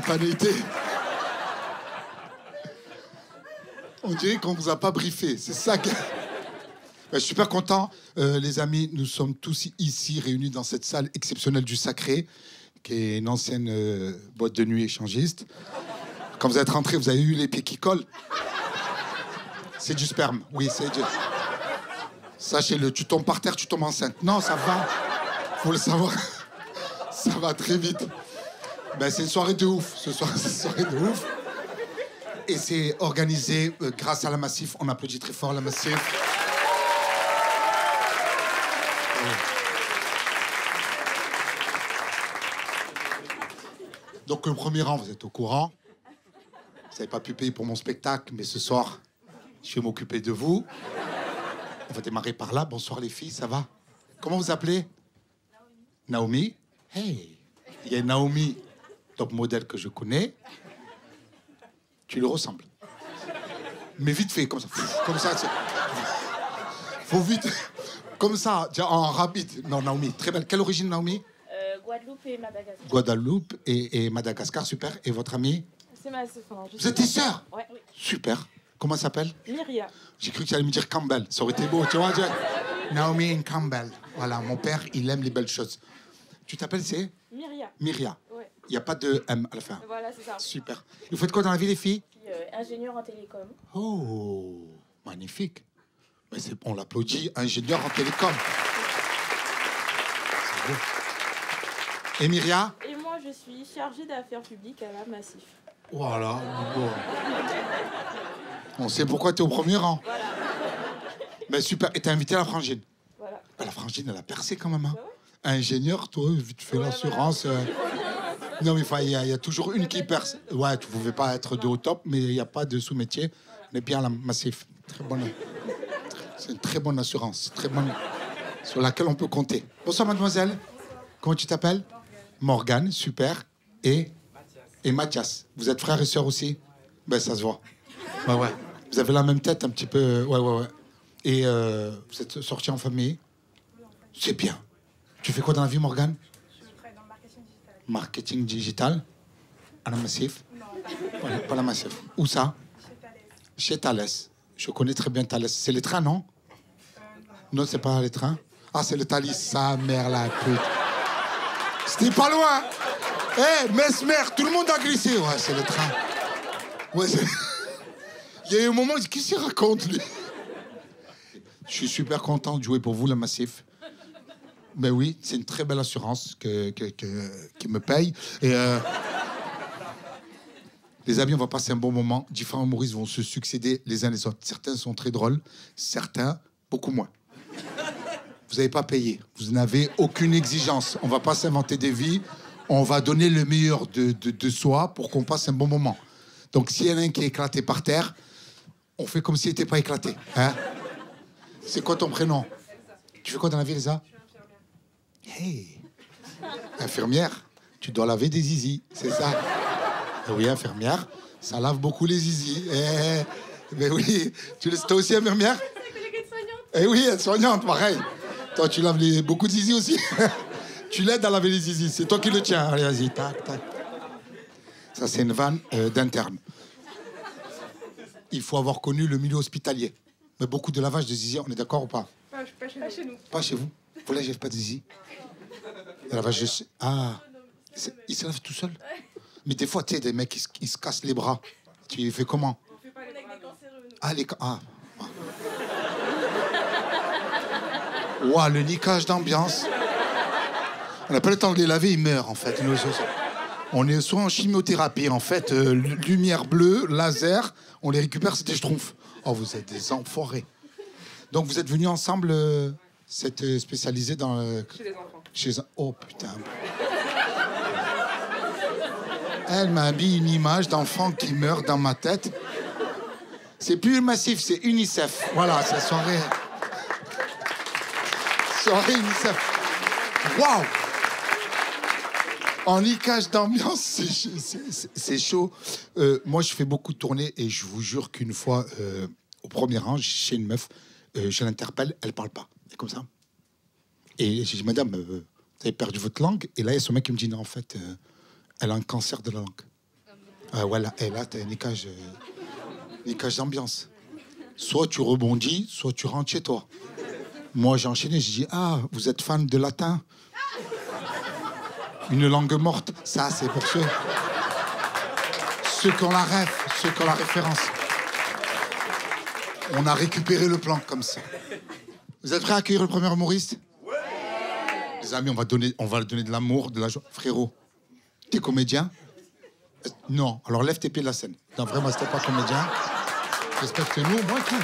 spontanéité. On dirait qu'on ne vous a pas briefé. C'est ça que... Je suis super content, les amis. Nous sommes tous ici réunis dans cette salle exceptionnelle du Sacré, qui est une ancienne boîte de nuit échangiste. Quand vous êtes rentrés, vous avez eu les pieds qui collent. C'est du sperme. Oui, c'est du... Sachez-le, tu tombes par terre, tu tombes enceinte. Non, ça va. Faut le savoir. Ça va très vite. Ben, c'est une soirée de ouf. Ce soir, c'est une soirée de ouf. Et c'est organisé grâce à la Massif. On applaudit très fort la Massif. Donc, le premier rang, vous êtes au courant. Vous n'avez pas pu payer pour mon spectacle, mais ce soir, je vais m'occuper de vous. On va démarrer par là. Bonsoir les filles, ça va? Comment vous appelez? Naomi. Hey, il y a Naomi, top modèle que je connais. Tu lui ressembles. Mais vite fait, comme ça. Comme ça. Faut vite. Comme ça, en rapide. Non, Naomi, très belle. Quelle origine, Naomi? Guadeloupe et Madagascar. Guadeloupe et Madagascar, super. Et votre amie? C'est ma sœur. Vous êtes tes sœurs? Ouais. Super. Comment elle s'appelle? Myria. J'ai cru que tu allais me dire Campbell. Ça aurait été beau, tu vois. Naomi and Campbell. Voilà, mon père, il aime les belles choses. Tu t'appelles, c'est? Myria. Myria. Ouais. Il n'y a pas de M à la fin. Voilà, c'est ça. Super. Vous faites quoi dans la vie, les filles? Je suis ingénieure en télécom. Oh, magnifique. Mais on l'applaudit, ingénieur en télécom. C'est beau. Et Myria? Et moi, je suis chargée d'affaires publiques à la Massif. Voilà. Bon. On sait pourquoi tu es au premier rang. Voilà. Mais super. Et t'as invité la frangine? Voilà. Ah, la frangine, elle a percé quand même. Hein. Bah ouais. Ingénieur, toi, tu fais l'assurance. Non, mais il y a toujours une qui perce. Ouais, tu pouvais pas être de au top, mais il n'y a pas de sous-métier. On est bien à la Massif. Très bonne. C'est une très bonne assurance. Très bonne. Sur laquelle on peut compter. Bonsoir, mademoiselle. Comment tu t'appelles? Morgane, super. Et Mathias. Vous êtes frères et sœurs aussi? Ben, ça se voit. Ouais. Vous avez la même tête, un petit peu. Ouais. Et vous êtes sortis en famille? C'est bien. Tu fais quoi dans la vie, Morgane? Je travaille dans le marketing digital. Marketing digital? À la Massif? Non, Pas la Massif. Où ça? chez Thales. Chez Thales. Je connais très bien Thales. C'est les trains, non? Non. Non, c'est pas les trains. Ah, c'est le Thalys. Sa mère, la pute. C'était pas loin. Mesmer, tout le monde a glissé. Ouais, c'est le train. Ouais, il y a eu un moment, je dis, qu'est-ce qu'il raconte, lui? Je suis super content de jouer pour vous, la Massif. Ben oui, c'est une très belle assurance qui me paye. Et les amis, on va passer un bon moment. Différents humoristes vont se succéder les uns les autres. Certains sont très drôles, certains beaucoup moins. Vous n'avez pas payé. Vous n'avez aucune exigence. On ne va pas s'inventer des vies. On va donner le meilleur de soi pour qu'on passe un bon moment. Donc, s'il y en a un qui est éclaté par terre, on fait comme s'il n'était pas éclaté. Hein? C'est quoi ton prénom? Tu fais quoi dans la vie, Elsa? Hey, infirmière, tu dois laver des zizi, c'est ça? Oui, infirmière, ça lave beaucoup les zizi. Mais oui, toi aussi infirmière? Eh oui, soignante, pareil. Toi, tu laves beaucoup de zizi aussi. Tu l'aides à laver les zizi, c'est toi qui le tiens. Allez, vas-y, tac. Ça, c'est une vanne d'interne. Il faut avoir connu le milieu hospitalier. Mais beaucoup de lavage de zizi, on est d'accord ou pas? Pas chez nous. Pas chez vous? Vous lavez pas de zizi? Le lavage de... Ah, il se lave tout seul? Mais des fois, tu sais, des mecs, ils se cassent les bras. Tu fais comment? On fait pas les bras. Ah, Ouah, le niquage d'ambiance. On n'a pas le temps de les laver, ils meurent, en fait. On est soit en chimiothérapie, en fait. Lumière bleue, laser, on les récupère, c'est des schtroumpfs. Oh, vous êtes des enfoirés. Donc, vous êtes venus ensemble, spécialisés dans... Chez les enfants. Oh, putain. Elle m'a mis une image d'enfant qui meurt dans ma tête. C'est plus Massif, c'est UNICEF. Voilà, c'est soirée... Soirée UNICEF. Waouh! En niquage d'ambiance, c'est chaud. Moi, je fais beaucoup de tournées et je vous jure qu'une fois, au premier rang, chez une meuf, je l'interpelle, elle parle pas. C'est comme ça. Et j'ai dit, madame, vous avez perdu votre langue? Et là, il y a ce mec qui me dit, non, en fait, elle a un cancer de la langue. Voilà, et là, t'as un niquage d'ambiance. Soit tu rebondis, soit tu rentres chez toi. Moi, j'ai enchaîné, j'ai dit, ah, vous êtes fan de latin? Une langue morte, ça, c'est pour ceux qui ont la ref, ceux qui ont la référence. On a récupéré le plan comme ça. Vous êtes prêts à accueillir le premier humoriste? Ouais. Les amis, on va donner de l'amour, de la joie. Frérot, t'es comédien? Non, alors lève tes pieds de la scène. Non, vraiment, si t'es pas comédien, respecte-nous, moi, tout.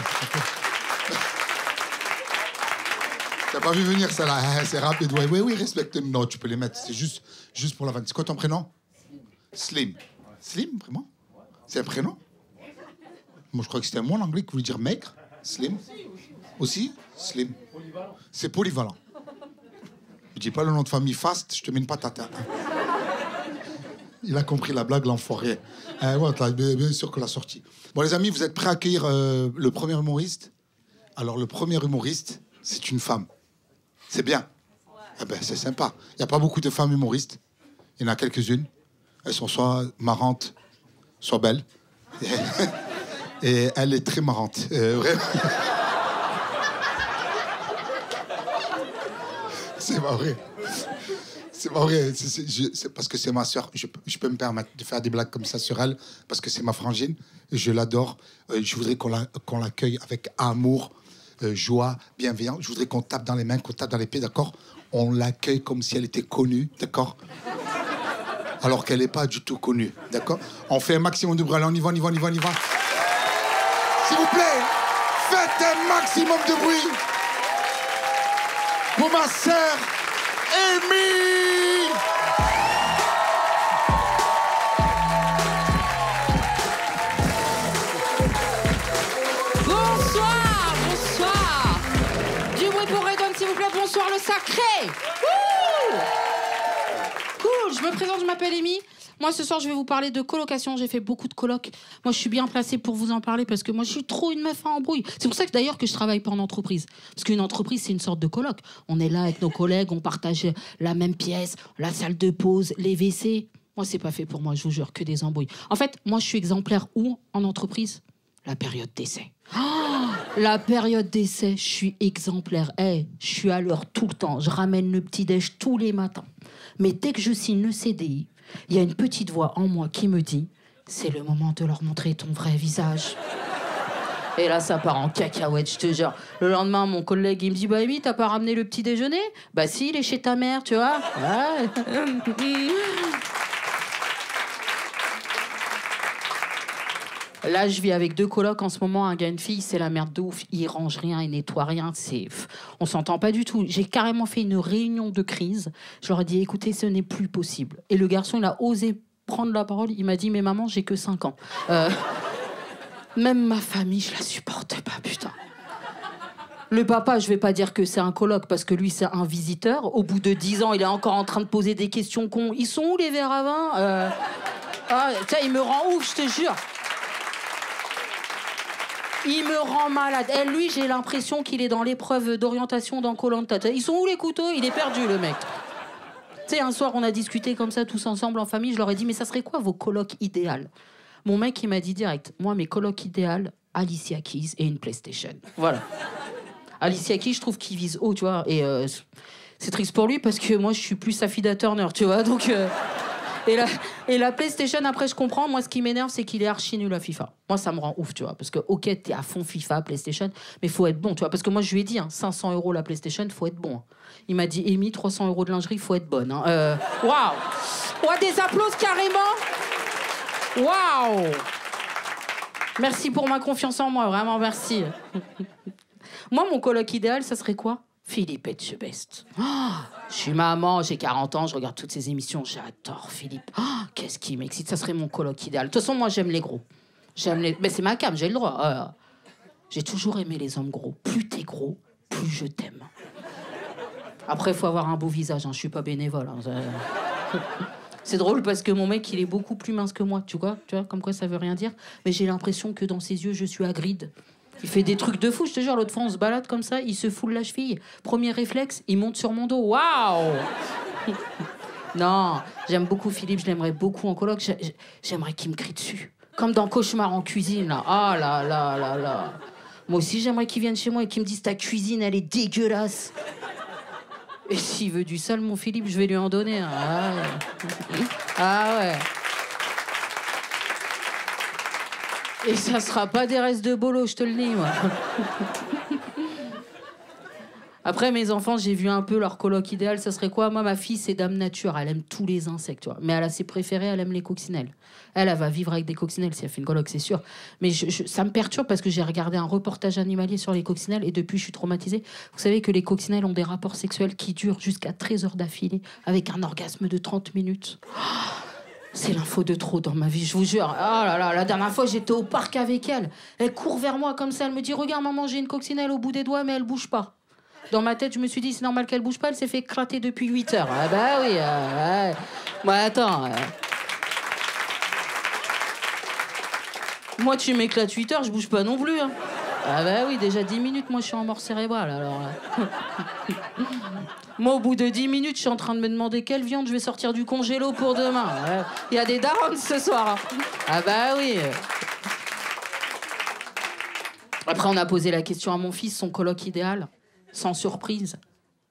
T'as pas vu venir, ça, là? C'est rapide. Ouais, oui, respecte-nous. Non, tu peux les mettre. C'est juste pour la vanne. C'est quoi ton prénom? Slim. Slim, vraiment? C'est un prénom? Moi, je crois que c'était un mot en anglais qui voulait dire maigre. Slim. Aussi? Slim. C'est polyvalent. Je dis pas le nom de famille Fast, je te mets une patate. Hein. Il a compris la blague, l'enfoiré. Ouais, bien sûr que l'a sortie. Bon, les amis, vous êtes prêts à accueillir le premier humoriste? Alors, le premier humoriste, c'est une femme. C'est bien. Eh ben, c'est sympa. Il n'y a pas beaucoup de femmes humoristes. Il y en a quelques-unes. Elles sont soit marrantes, soit belles. Et elle est très marrante. Vraiment. C'est pas vrai. C'est pas vrai. C'est parce que c'est ma sœur. Je peux me permettre de faire des blagues comme ça sur elle parce que c'est ma frangine. Je l'adore. Je voudrais qu'on l'accueille avec amour, joie, bienveillance. Je voudrais qu'on tape dans les mains, qu'on tape dans les pieds, d'accord? On l'accueille comme si elle était connue, d'accord? Alors qu'elle n'est pas du tout connue, d'accord? On fait un maximum de bruit. Allez, on y va. S'il vous plaît, faites un maximum de bruit pour ma sœur Amy. Bonsoir. Du bruit pour Redon, s'il vous plaît. Bonsoir le sacré. Wouh. Cool, je me présente, je m'appelle Amy. Moi, ce soir, je vais vous parler de colocation. J'ai fait beaucoup de colocs. Moi, je suis bien placée pour vous en parler parce que moi, je suis trop une meuf à embrouille. C'est pour ça que d'ailleurs que je travaille pas en entreprise. Parce qu'une entreprise, c'est une sorte de coloc. On est là avec nos collègues, on partage la même pièce, la salle de pause, les WC. Moi, c'est pas fait pour moi, je vous jure, que des embrouilles. En fait, moi, je suis exemplaire où en entreprise? La période d'essai. Oh, la période d'essai, je suis exemplaire. Je suis à l'heure tout le temps. Je ramène le petit-déj tous les matins. Mais dès que je signe le CDI, il y a une petite voix en moi qui me dit « C'est le moment de leur montrer ton vrai visage. » Et là, ça part en cacahuète, je te jure. Le lendemain, mon collègue, il me dit « Bah, Amy, t'as pas ramené le petit déjeuner ?»« Bah si, il est chez ta mère, tu vois. » Ouais. Là, je vis avec 2 colocs en ce moment, un gars et une fille, c'est la merde de ouf. Ils rangent rien, ils nettoient rien, on s'entend pas du tout. J'ai carrément fait une réunion de crise. Je leur ai dit, écoutez, ce n'est plus possible. Et le garçon, il a osé prendre la parole. Il m'a dit, mais maman, j'ai que 5 ans. Même ma famille, je la supporte pas, putain. Le papa, je vais pas dire que c'est un coloc parce que lui, c'est un visiteur. Au bout de 10 ans, il est encore en train de poser des questions cons. Ils sont où les verres à vin il me rend ouf, je te jure. Il me rend malade. Lui, j'ai l'impression qu'il est dans l'épreuve d'orientation dans Koh-Lanta. Ils sont où les couteaux? Il est perdu, le mec. Tu sais, un soir, on a discuté comme ça, tous ensemble, en famille. Je leur ai dit, mais ça serait quoi vos colocs idéales? Mon mec, il m'a dit direct, moi, mes colocs idéales, Alicia Keys et une PlayStation. Voilà. Alicia Keys, je trouve qu'il vise haut, tu vois. Et c'est triste pour lui parce que moi, je suis plus Safida Turner, tu vois. Donc... Et la PlayStation, après, je comprends. Moi, ce qui m'énerve, c'est qu'il est archi nul à FIFA. Moi, ça me rend ouf, tu vois. Parce que, ok, t'es à fond FIFA, PlayStation, mais faut être bon, tu vois. Parce que moi, je lui ai dit, 500 € la PlayStation, faut être bon. Il m'a dit, Amy, 300 € de lingerie, faut être bonne. Waouh! Ouais, des applaudissements carrément! Waouh! Merci pour ma confiance en moi, vraiment, merci. Moi, mon coloc idéal, ça serait quoi? Philippe Etchebest. Je suis maman, j'ai 40 ans, je regarde toutes ces émissions, j'adore Philippe. Qu'est-ce qui m'excite, ça serait mon coloc idéal. De toute façon, moi, j'aime les gros. Mais c'est ma cam, j'ai le droit. J'ai toujours aimé les hommes gros. Plus t'es gros, plus je t'aime. Après, il faut avoir un beau visage, je suis pas bénévole. C'est drôle parce que mon mec, il est beaucoup plus mince que moi, tu vois, comme quoi ça veut rien dire. Mais j'ai l'impression que dans ses yeux, je suis Hagrid. Il fait des trucs de fou, je te jure. L'autre fois, on se balade comme ça, il se foule la cheville. Premier réflexe, il monte sur mon dos. Waouh! Non, j'aime beaucoup Philippe, je l'aimerais beaucoup en coloc. J'aimerais qu'il me crie dessus. Comme dans Cauchemar en cuisine, là. Ah là là là là. Moi aussi, j'aimerais qu'il vienne chez moi et qu'il me dise ta cuisine, elle est dégueulasse. Et s'il veut du sale, mon Philippe, je vais lui en donner. Ah ouais. Ah ouais. Et ça sera pas des restes de bolo, je te le dis, moi. Après, mes enfants, j'ai vu un peu leur coloc idéal. Ça serait quoi? Moi, ma fille, c'est dame nature. Elle aime tous les insectes, tu vois. Mais elle a ses préférés, elle aime les coccinelles. Elle va vivre avec des coccinelles si elle fait une coloc, c'est sûr. Mais ça me perturbe parce que j'ai regardé un reportage animalier sur les coccinelles et depuis, je suis traumatisée. Vous savez que les coccinelles ont des rapports sexuels qui durent jusqu'à 13 heures d'affilée avec un orgasme de 30 minutes. C'est l'info de trop dans ma vie, je vous jure. Oh là là, la dernière fois, j'étais au parc avec elle. Elle court vers moi comme ça. Elle me dit, regarde, maman, j'ai une coccinelle au bout des doigts, mais elle bouge pas. Dans ma tête, je me suis dit, c'est normal qu'elle bouge pas, elle s'est fait éclater depuis 8 heures. Ah bah oui, ouais. Bah attends. Moi, tu m'éclates 8 heures, je bouge pas non plus. Hein. Ah bah oui, déjà 10 minutes, moi, je suis en mort cérébrale, alors là. Moi, au bout de 10 minutes, je suis en train de me demander quelle viande je vais sortir du congélo pour demain. Il y a des darons ce soir. Hein. Ah bah oui. Après, on a posé la question à mon fils, son coloc idéal. Sans surprise,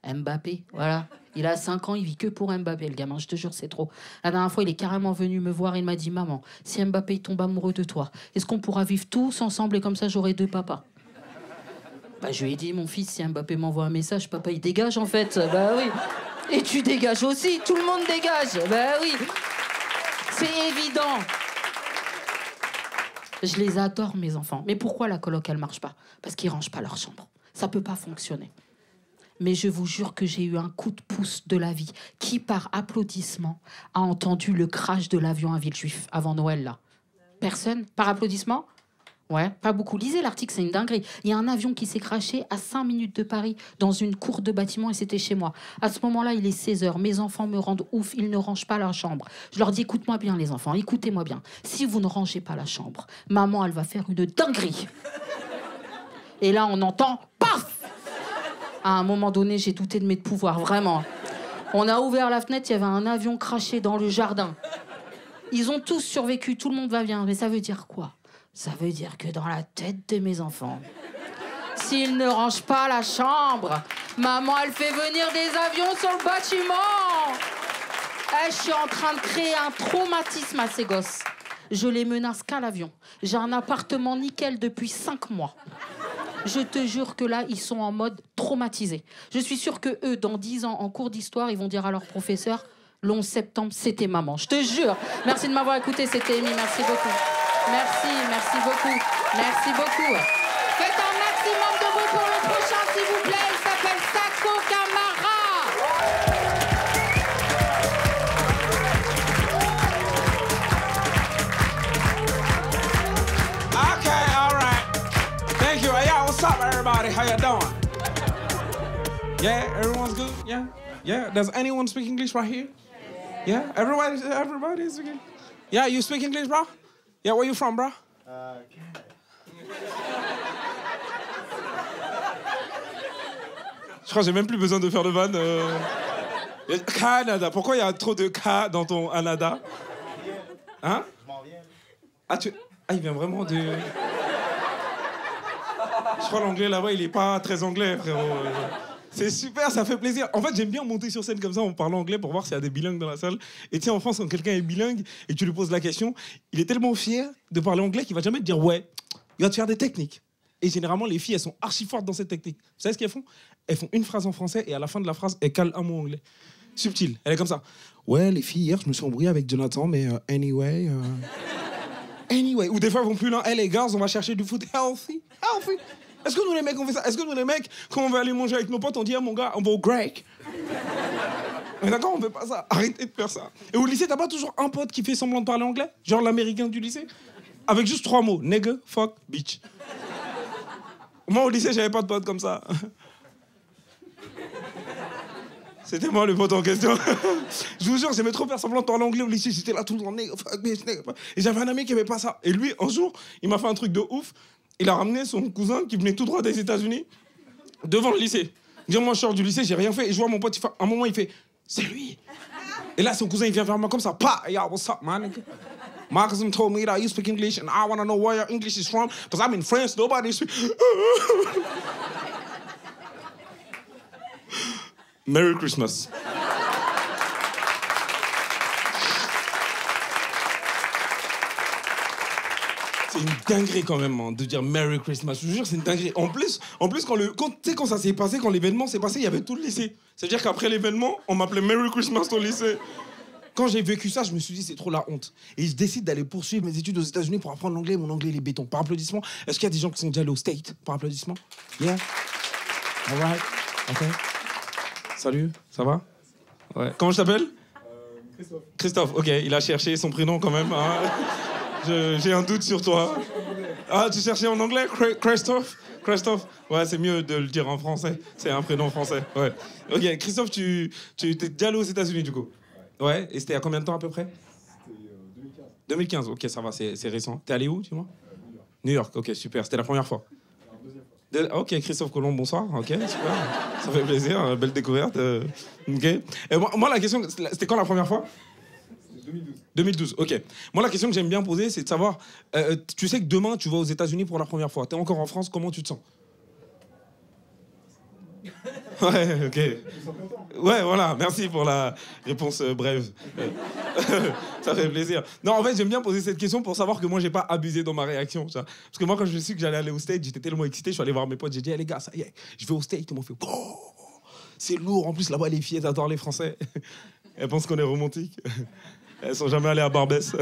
Mbappé, voilà. Il a 5 ans, il vit que pour Mbappé, le gamin, je te jure, c'est trop. La dernière fois, il est carrément venu me voir, il m'a dit, maman, si Mbappé il tombe amoureux de toi, est-ce qu'on pourra vivre tous ensemble et comme ça, j'aurai 2 papas? Bah, je lui ai dit, mon fils, si Mbappé m'envoie un message, papa, il dégage, en fait. Bah oui. Et tu dégages aussi, tout le monde dégage. Bah oui. C'est évident. Je les adore, mes enfants. Mais pourquoi la coloc, elle marche pas? Parce qu'ils rangent pas leur chambre. Ça peut pas fonctionner. Mais je vous jure que j'ai eu un coup de pouce de la vie. Qui, par applaudissement, a entendu le crash de l'avion à Villejuif avant Noël, là? Personne? Par applaudissement? Ouais, pas beaucoup. Lisez l'article, c'est une dinguerie. Il y a un avion qui s'est crashé à 5 minutes de Paris, dans une cour de bâtiment, et c'était chez moi. À ce moment-là, il est 16 heures. Mes enfants me rendent ouf, ils ne rangent pas leur chambre. Je leur dis, écoute-moi bien, les enfants, écoutez-moi bien. Si vous ne rangez pas la chambre, maman, elle va faire une dinguerie. Et là, on entend paf! À un moment donné, j'ai douté de mes pouvoirs, vraiment. On a ouvert la fenêtre, il y avait un avion craché dans le jardin. Ils ont tous survécu, tout le monde va bien. Mais ça veut dire quoi? Ça veut dire que dans la tête de mes enfants, s'ils ne rangent pas la chambre, maman, elle fait venir des avions sur le bâtiment. Je suis en train de créer un traumatisme à ces gosses. Je les menace qu'à l'avion. J'ai un appartement nickel depuis 5 mois. Je te jure que là, ils sont en mode traumatisé. Je suis sûre que eux, dans 10 ans, en cours d'histoire, ils vont dire à leur professeur, le 11 septembre, c'était maman. Je te jure. Merci de m'avoir écouté, c'était Amy. Merci beaucoup. Merci beaucoup. Merci beaucoup. Faites un maximum de bruit pour le prochain, s'il vous plaît. Il s'appelle Sako Kamara. Okay, all right. Thank you. Hey, yo, what's up, everybody? How you doing? Yeah, everyone's good? Yeah? Yeah? Does anyone speak English right here? Yeah? Everybody is speaking? Yeah, you speak English, bro? Yeah, where you from, bro? Canada. Je crois que j'ai même plus besoin de faire de vanne. Canada. Pourquoi il y a trop de K dans ton Canada? Hein? Je m'en viens. Il vient vraiment de... Je crois l'anglais là-bas, il est pas très anglais, frérot. C'est super, ça fait plaisir. En fait, j'aime bien monter sur scène comme ça en parlant anglais pour voir s'il y a des bilingues dans la salle. Et tu sais, en France, quand quelqu'un est bilingue et tu lui poses la question, il est tellement fier de parler anglais qu'il va jamais te dire « ouais ». Il va te faire des techniques. Et généralement, les filles, elles sont archi fortes dans cette technique. Vous savez ce qu'elles font? Elles font une phrase en français et à la fin de la phrase, elles calent un mot anglais. Subtil. Elle est comme ça. « Ouais, les filles, hier, je me suis embrouillé avec Jonathan, mais anyway... Anyway. » Ou des fois, elles vont plus loin. « Hey, les gars, on va chercher du food healthy. Healthy. » Est-ce que nous, les mecs, on fait ça? Est-ce que nous, les mecs, quand on va aller manger avec nos potes, on dit, ah, mon gars, on va au grec? Mais d'accord, on fait pas ça. Arrêtez de faire ça. Et au lycée, t'as pas toujours un pote qui fait semblant de parler anglais? Genre l'américain du lycée? Avec juste 3 mots. Nigga, fuck, bitch. Moi, au lycée, j'avais pas de pote comme ça. C'était moi le pote en question. Je vous jure, j'aimais trop faire semblant de parler anglais au lycée. J'étais là tout le temps, nigga, fuck, bitch, nigga, fuck. Et j'avais un ami qui aimait pas ça. Et lui, un jour, il m'a fait un truc de ouf. Il a ramené son cousin qui venait tout droit des États-Unis devant le lycée. Dire moi je sors du lycée, j'ai rien fait et je vois mon pote, à un moment il fait c'est lui. Et là, son cousin, il vient vers moi comme ça. Pa, yo, what's up, man? My cousin told me that you speak English and I want to know where your English is from because I'm in France, nobody speaks. Merry Christmas. C'est une dinguerie quand même hein, de dire Merry Christmas. Je vous jure, c'est une dinguerie. En plus quand ça s'est passé, quand l'événement s'est passé, il y avait tout le lycée. C'est-à-dire qu'après l'événement, on m'appelait Merry Christmas au lycée. Quand j'ai vécu ça, je me suis dit, c'est trop la honte. Et je décide d'aller poursuivre mes études aux États-Unis pour apprendre l'anglais. Mon anglais, il est béton. Par applaudissement, est-ce qu'il y a des gens qui sont déjà allés au State? Par applaudissement? Yeah? All right? OK. Salut, ça va? Ouais. Comment je t'appelle? Christophe. Christophe, OK. Il a cherché son prénom quand même. Hein. J'ai un doute sur toi. Ah, tu cherchais en anglais? Christophe? Christophe? Ouais, c'est mieux de le dire en français. C'est un prénom français. Ouais. OK, Christophe, tu t'es déjà allé aux États-Unis du coup? Ouais, et c'était il y a combien de temps à peu près? C'était 2015. 2015, ok, ça va, c'est récent. T'es allé où, dis-moi? New York, ok, super. C'était la première fois? Deuxième fois. Ok, Christophe Colomb, bonsoir. Ok, super. Ça fait plaisir, belle découverte. Ok. Et moi, la question, c'était quand la première fois? 2012. 2012, ok. Moi, la question que j'aime bien poser, c'est de savoir, tu sais que demain, tu vas aux États-Unis pour la première fois. T'es encore en France, comment tu te sens? Ouais, ok. Ouais, voilà, merci pour la réponse brève. Ça fait plaisir. Non, en fait, j'aime bien poser cette question pour savoir que moi, j'ai pas abusé dans ma réaction. Tu vois. Parce que moi, quand je suis que j'allais aller au States, j'étais tellement excité, je suis allé voir mes potes, j'ai dit, hey, les gars, ça y est, je vais au States. Ils m'ont fait, oh, c'est lourd. En plus, là-bas, les filles, elles adorent les Français. Elles pensent qu'on est romantique. Elles sont jamais allées à Barbès.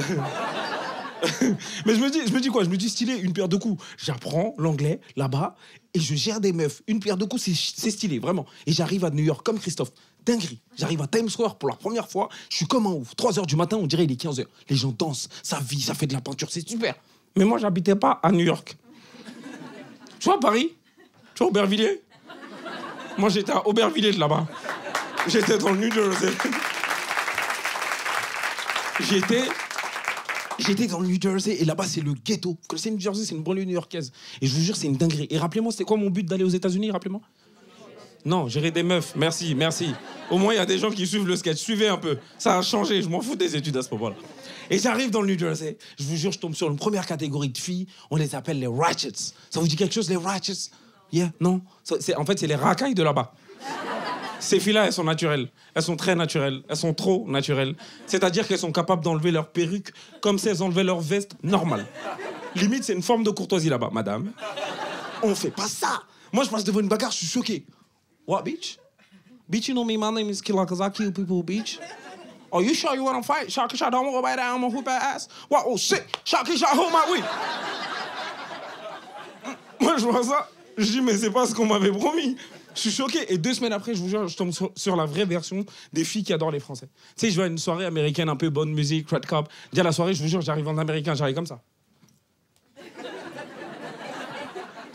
Mais je me dis quoi? Je me dis stylé, une pierre deux coups. J'apprends l'anglais là-bas et je gère des meufs. Une pierre deux coups, c'est stylé, vraiment. Et j'arrive à New York comme Christophe. Dinguerie. J'arrive à Times Square pour la première fois. Je suis comme un ouf. 3h du matin, on dirait il est 15h. Les gens dansent, ça vit, ça fait de la peinture, c'est super. Mais moi, j'habitais pas à New York. Tu vois, à Paris? Tu vois, Aubervilliers? Moi, j'étais à Aubervilliers de là-bas. J'étais dans le New Jersey. J'étais dans le New Jersey et là-bas, c'est le ghetto. Vous connaissez New Jersey, c'est une banlieue new-yorkaise. Et je vous jure, c'est une dinguerie. Et rappelez-moi, c'était quoi mon but d'aller aux États-Unis, rappelez-moi? Non, gérer des meufs. Merci, merci. Au moins, il y a des gens qui suivent le sketch. Suivez un peu. Ça a changé. Je m'en fous des études à ce moment-là. Et j'arrive dans le New Jersey. Je vous jure, je tombe sur une première catégorie de filles. On les appelle les ratchets. Ça vous dit quelque chose, les ratchets? Yeah, non? En fait, c'est les racailles de là-bas. Ces filles-là, elles sont naturelles. Elles sont très naturelles. Elles sont trop naturelles. C'est-à-dire qu'elles sont capables d'enlever leur perruque comme si elles enlevaient leur veste normale. Limite, c'est une forme de courtoisie là-bas, madame. On fait pas ça. Moi, je passe devant une bagarre, je suis choqué. What, bitch? Bitch, you know me, my name is Killer, because I kill people, bitch. Oh, you sure you want to fight? Shaka, don't go by that, I'm gonna whoop that ass. What? Oh, shit. Shaka, hold my weed. Moi, je vois ça. Je dis, mais c'est pas ce qu'on m'avait promis. Je suis choqué. Et 2 semaines après, je vous jure, je tombe sur la vraie version des filles qui adorent les Français. Tu sais, je vais à une soirée américaine un peu bonne musique, Red Cup. Déjà la soirée, je vous jure, j'arrive en américain, j'arrive comme ça.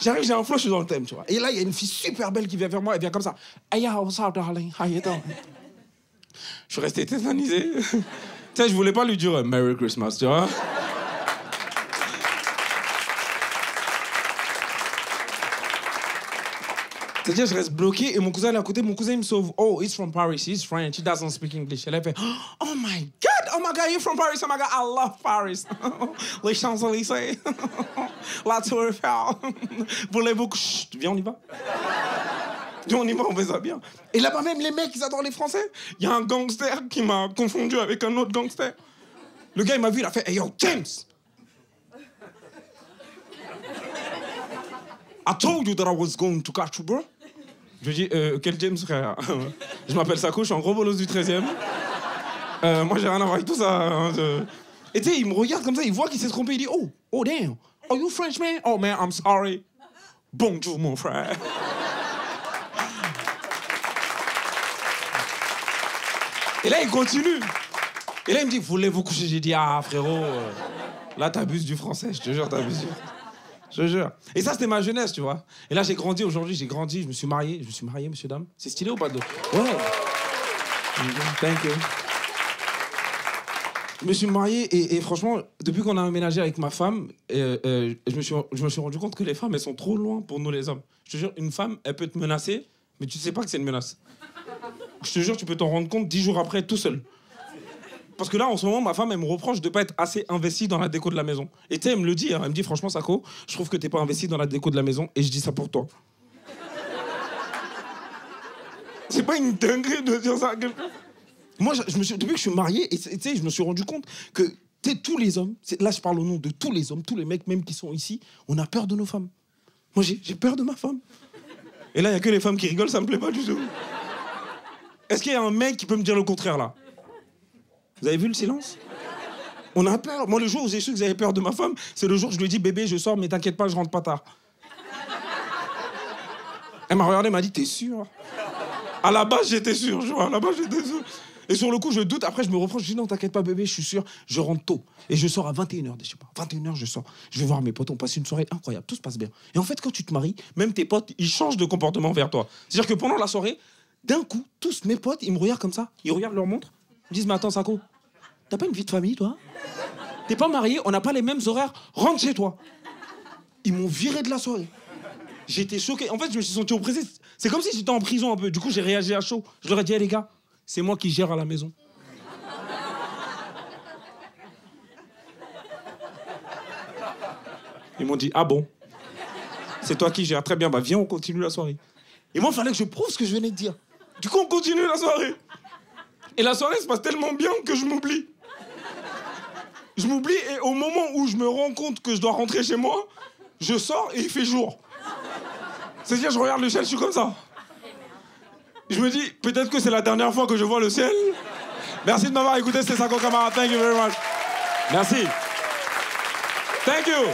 J'arrive, j'ai un flow, je suis dans le thème, tu vois. Et là, il y a une fille super belle qui vient vers moi, elle vient comme ça. Hey, yo, what's up, darling? How you doing? Je suis resté tétanisé. Tu sais, je voulais pas lui dire Merry Christmas, tu vois. C'est-à-dire, je reste bloqué et mon cousin est à côté. Mon cousin, il me sauve. Oh, he's from Paris. He's French. He doesn't speak English. Elle a fait, oh my God, you're from Paris. Oh my God, I love Paris. Les Champs-Élysées. La Tour Eiffel. Voulez-vous que... Chut, viens, on y va. Viens, on y va, on fait ça bien. Et là-bas même, les mecs, ils adorent les Français. Il y a un gangster qui m'a confondu avec un autre gangster. Le gars, il m'a vu, il a fait, hey yo, James. I told you that I was going to catch you, bro. Je lui dis, quel James, frère? Je m'appelle Sako, je suis un gros bolos du 13e. Moi, j'ai rien à voir avec tout ça. Hein, Et tu sais, il me regarde comme ça, il voit qu'il s'est trompé, il dit, oh damn, are you French, man? Oh man, I'm sorry. Bonjour, mon frère. Et là, il continue. Et là, il me dit, voulez-vous coucher? J'ai dit, ah, frérot, là, t'abuses du français, je te jure, t'abuses du français. Je te jure. Et ça, c'était ma jeunesse, tu vois. Et là, j'ai grandi aujourd'hui, je me suis marié. Je me suis marié, monsieur, dame. C'est stylé ou pas de... Ouais. Thank you. Je me suis marié et franchement, depuis qu'on a emménagé avec ma femme, je me suis rendu compte que les femmes, elles sont trop loin pour nous, les hommes. Je te jure, une femme, elle peut te menacer, mais tu sais pas que c'est une menace. Je te jure, tu peux t'en rendre compte 10 jours après, tout seul. parce que là, en ce moment, ma femme, elle me reproche de pas être assez investie dans la déco de la maison. Et tu sais, elle me le dit, hein, elle me dit, franchement, Sako, je trouve que t'es pas investi dans la déco de la maison, et je dis ça pour toi. C'est pas une dinguerie de dire ça. Moi, depuis que je suis marié, et tu sais, je me suis rendu compte que tous les hommes, là je parle au nom de tous les hommes, tous les mecs même qui sont ici, on a peur de nos femmes. Moi, j'ai peur de ma femme. Et là, il n'y a que les femmes qui rigolent, ça me plaît pas du tout. Est-ce qu'il y a un mec qui peut me dire le contraire, là? Vous avez vu le silence? On a peur. Moi, le jour où j'ai su que vous avez peur de ma femme, c'est le jour où je lui ai dit, bébé, je sors, mais t'inquiète pas, je rentre pas tard. Elle m'a regardé, elle m'a dit, t'es sûr? À la base, j'étais sûr, je vois, à la base, j'étais sûr. Et sur le coup, je doute, après, je me reproche, je dis, non, t'inquiète pas, bébé, je suis sûr, je rentre tôt. Et je sors à 21h, je sais pas, 21h, je sors. Je vais voir mes potes, on passe une soirée incroyable, tout se passe bien. Et en fait, quand tu te maries, même tes potes, ils changent de comportement vers toi. C'est-à-dire que pendant la soirée, d'un coup, tous mes potes, ils me regardent comme ça, ils regardent leur montre, ils me disent, mais attends, Sako, t'as pas une vie de famille, toi? T'es pas marié, on n'a pas les mêmes horaires, rentre chez toi. Ils m'ont viré de la soirée. J'étais choqué. En fait, je me suis senti oppressé. C'est comme si j'étais en prison un peu. Du coup, j'ai réagi à chaud. Je leur ai dit, hey, les gars, c'est moi qui gère à la maison. Ils m'ont dit, ah bon? C'est toi qui gères. Très bien, bah viens, on continue la soirée. Et moi, il fallait que je prouve ce que je venais de dire. Du coup, on continue la soirée. Et la soirée se passe tellement bien que je m'oublie. Je m'oublie et au moment où je me rends compte que je dois rentrer chez moi, je sors et il fait jour. C'est-à-dire, je regarde le ciel, je suis comme ça. Je me dis, peut-être que c'est la dernière fois que je vois le ciel. Merci de m'avoir écouté, c'était Sako Kamara. Thank you very much. Merci. Thank you.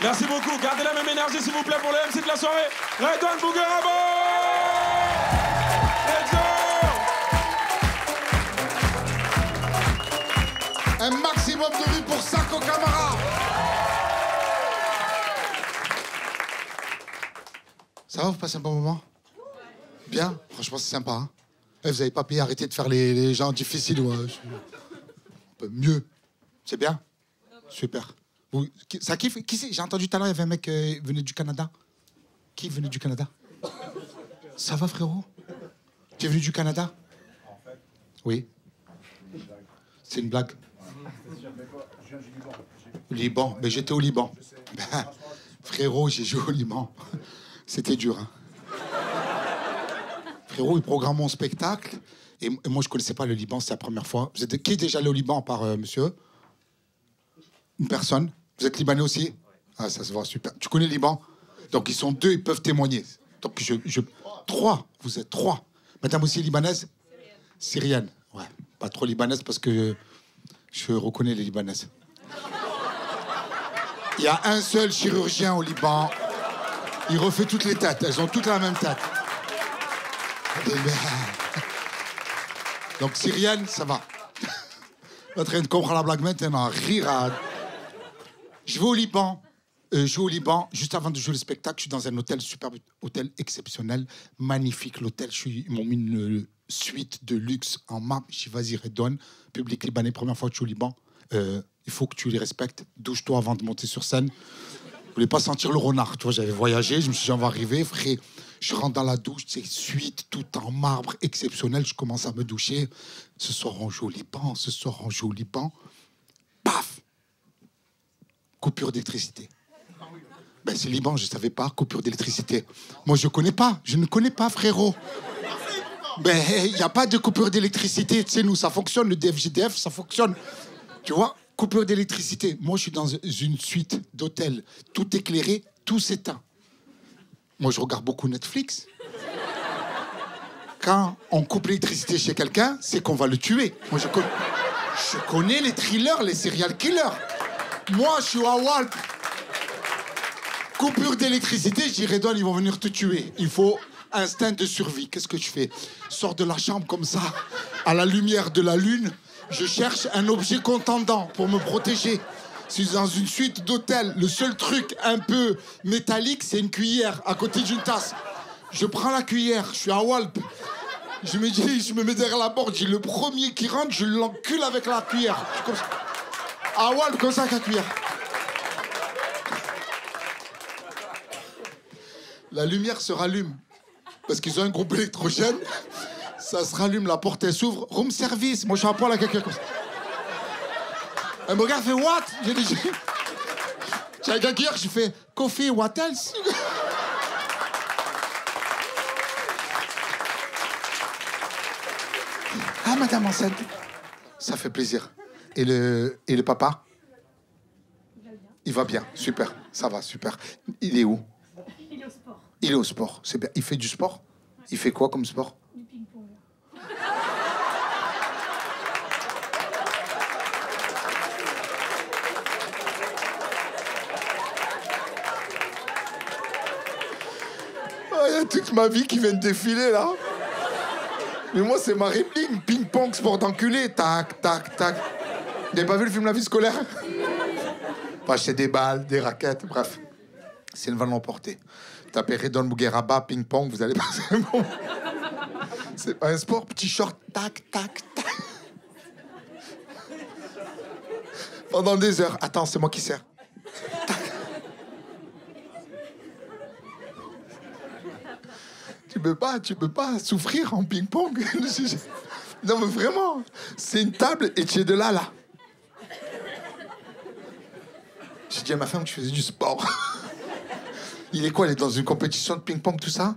Merci beaucoup. Gardez la même énergie, s'il vous plaît, pour le MC de la soirée. Redouane Bouguerabo. Let's go. Un maximum de vues pour Sako Kamara. Ça va, vous passez un bon moment? Bien? Franchement, c'est sympa. Hein, vous n'avez pas payé, arrêtez de faire les gens difficiles. Ouais. Un peu mieux. C'est bien? Super. Ça kiffe? Qui c'est? J'ai entendu tout à l'heure, il y avait un mec qui venait du Canada. Qui venait du Canada? Ça va, frérot? Tu es venu du Canada? Oui. C'est une blague. Liban. Mais j'étais au Liban. Ben, frérot, j'ai joué au Liban. C'était dur, hein. Frérot, il programme mon spectacle. Et moi, je ne connaissais pas le Liban, c'est la première fois. Qui est déjà allé au Liban, par monsieur? Une personne? Vous êtes Libanais aussi? Ah, ça se voit, super. Tu connais le Liban? Donc, ils sont deux, ils peuvent témoigner. Donc, trois. Vous êtes trois. Madame aussi est libanaise? Syrienne. Ouais. Pas trop libanaise parce que je reconnais les Libanaises. Il y a un seul chirurgien au Liban. Il refait toutes les têtes. Elles ont toutes la même tête. Donc, syrienne, ça va. L'autre, elle comprend la blague maintenant. Rire. Je vais au Liban. Je vais au Liban. Juste avant de jouer le spectacle, je suis dans un hôtel, superbe hôtel exceptionnel. Magnifique, l'hôtel. Ils m'ont mis une suite de luxe en marbre. Je dis, vas-y, Redouane. Public libanais, première fois que je suis au Liban. Il faut que tu les respectes. Douche-toi avant de monter sur scène. Je voulais pas sentir le renard. Tu vois, j'avais voyagé. Je me suis dit, on va arriver, frère. Je rentre dans la douche, c'est suite, tout en marbre, exceptionnel. Je commence à me doucher. Ce soir, on joue au Liban. Ce soir, on joue au Liban. Paf! Coupure d'électricité. Ben, c'est Liban, je ne savais pas. Coupure d'électricité. Moi, je connais pas. Je ne connais pas, frérot. Ben, il n'y a pas de coupure d'électricité. Tu sais, nous, ça fonctionne. Le DFGDF, ça fonctionne. Tu vois? Coupure d'électricité. Moi, je suis dans une suite d'hôtels. Tout éclairé, tout s'éteint. Moi, je regarde beaucoup Netflix. Quand on coupe l'électricité chez quelqu'un, c'est qu'on va le tuer. Moi, je connais les thrillers, les serial killers. Moi, je suis à Walp. Coupure d'électricité, je dis, Redouane, ils vont venir te tuer. Il faut instinct de survie. Qu'est-ce que je fais? Sors de la chambre comme ça, à la lumière de la lune. Je cherche un objet contendant pour me protéger. Je suis dans une suite d'hôtels. Le seul truc un peu métallique, c'est une cuillère à côté d'une tasse. Je prends la cuillère, je suis à Walp. Je me mets derrière la porte. J'ai le premier qui rentre, je l'encule avec la cuillère. À Walp, comme ça, avec la cuillère. La lumière se rallume. Parce qu'ils ont un groupe électrogène. Ça se rallume, la porte, elle s'ouvre. Room service. Moi, je suis à poil à quelqu'un comme ça. Elle me regarde, elle fait what? J'ai dit... J'ai un gars qui j'ai fait coffee, what else? Ah, madame enceinte. Ça fait plaisir. Et le papa? Il va bien, super. Ça va, super. Il est où? Il est au sport. Il est au sport, c'est bien. Il fait du sport? Il fait quoi comme sport? Du ping-pong. Oh, il y a toute ma vie qui vient de défiler, là. Mais moi, c'est ma réplique. Ping-pong, sport d'enculé. Tac, tac, tac. Vous n'avez pas vu le film La vie scolaire? Pas acheter des balles, des raquettes, bref. C'est une vanne emportée. Tapez Redon Mugueraba, ping-pong, vous allez passer un bon. C'est pas un sport, petit short, tac, tac, tac. Pendant des heures. Attends, c'est moi qui sers. Tac. Tu peux pas souffrir en ping-pong. Non, mais vraiment, c'est une table et tu es de là, là. J'ai dit à ma femme que je faisais du sport. Il est quoi? Il est dans une compétition de ping-pong, tout ça?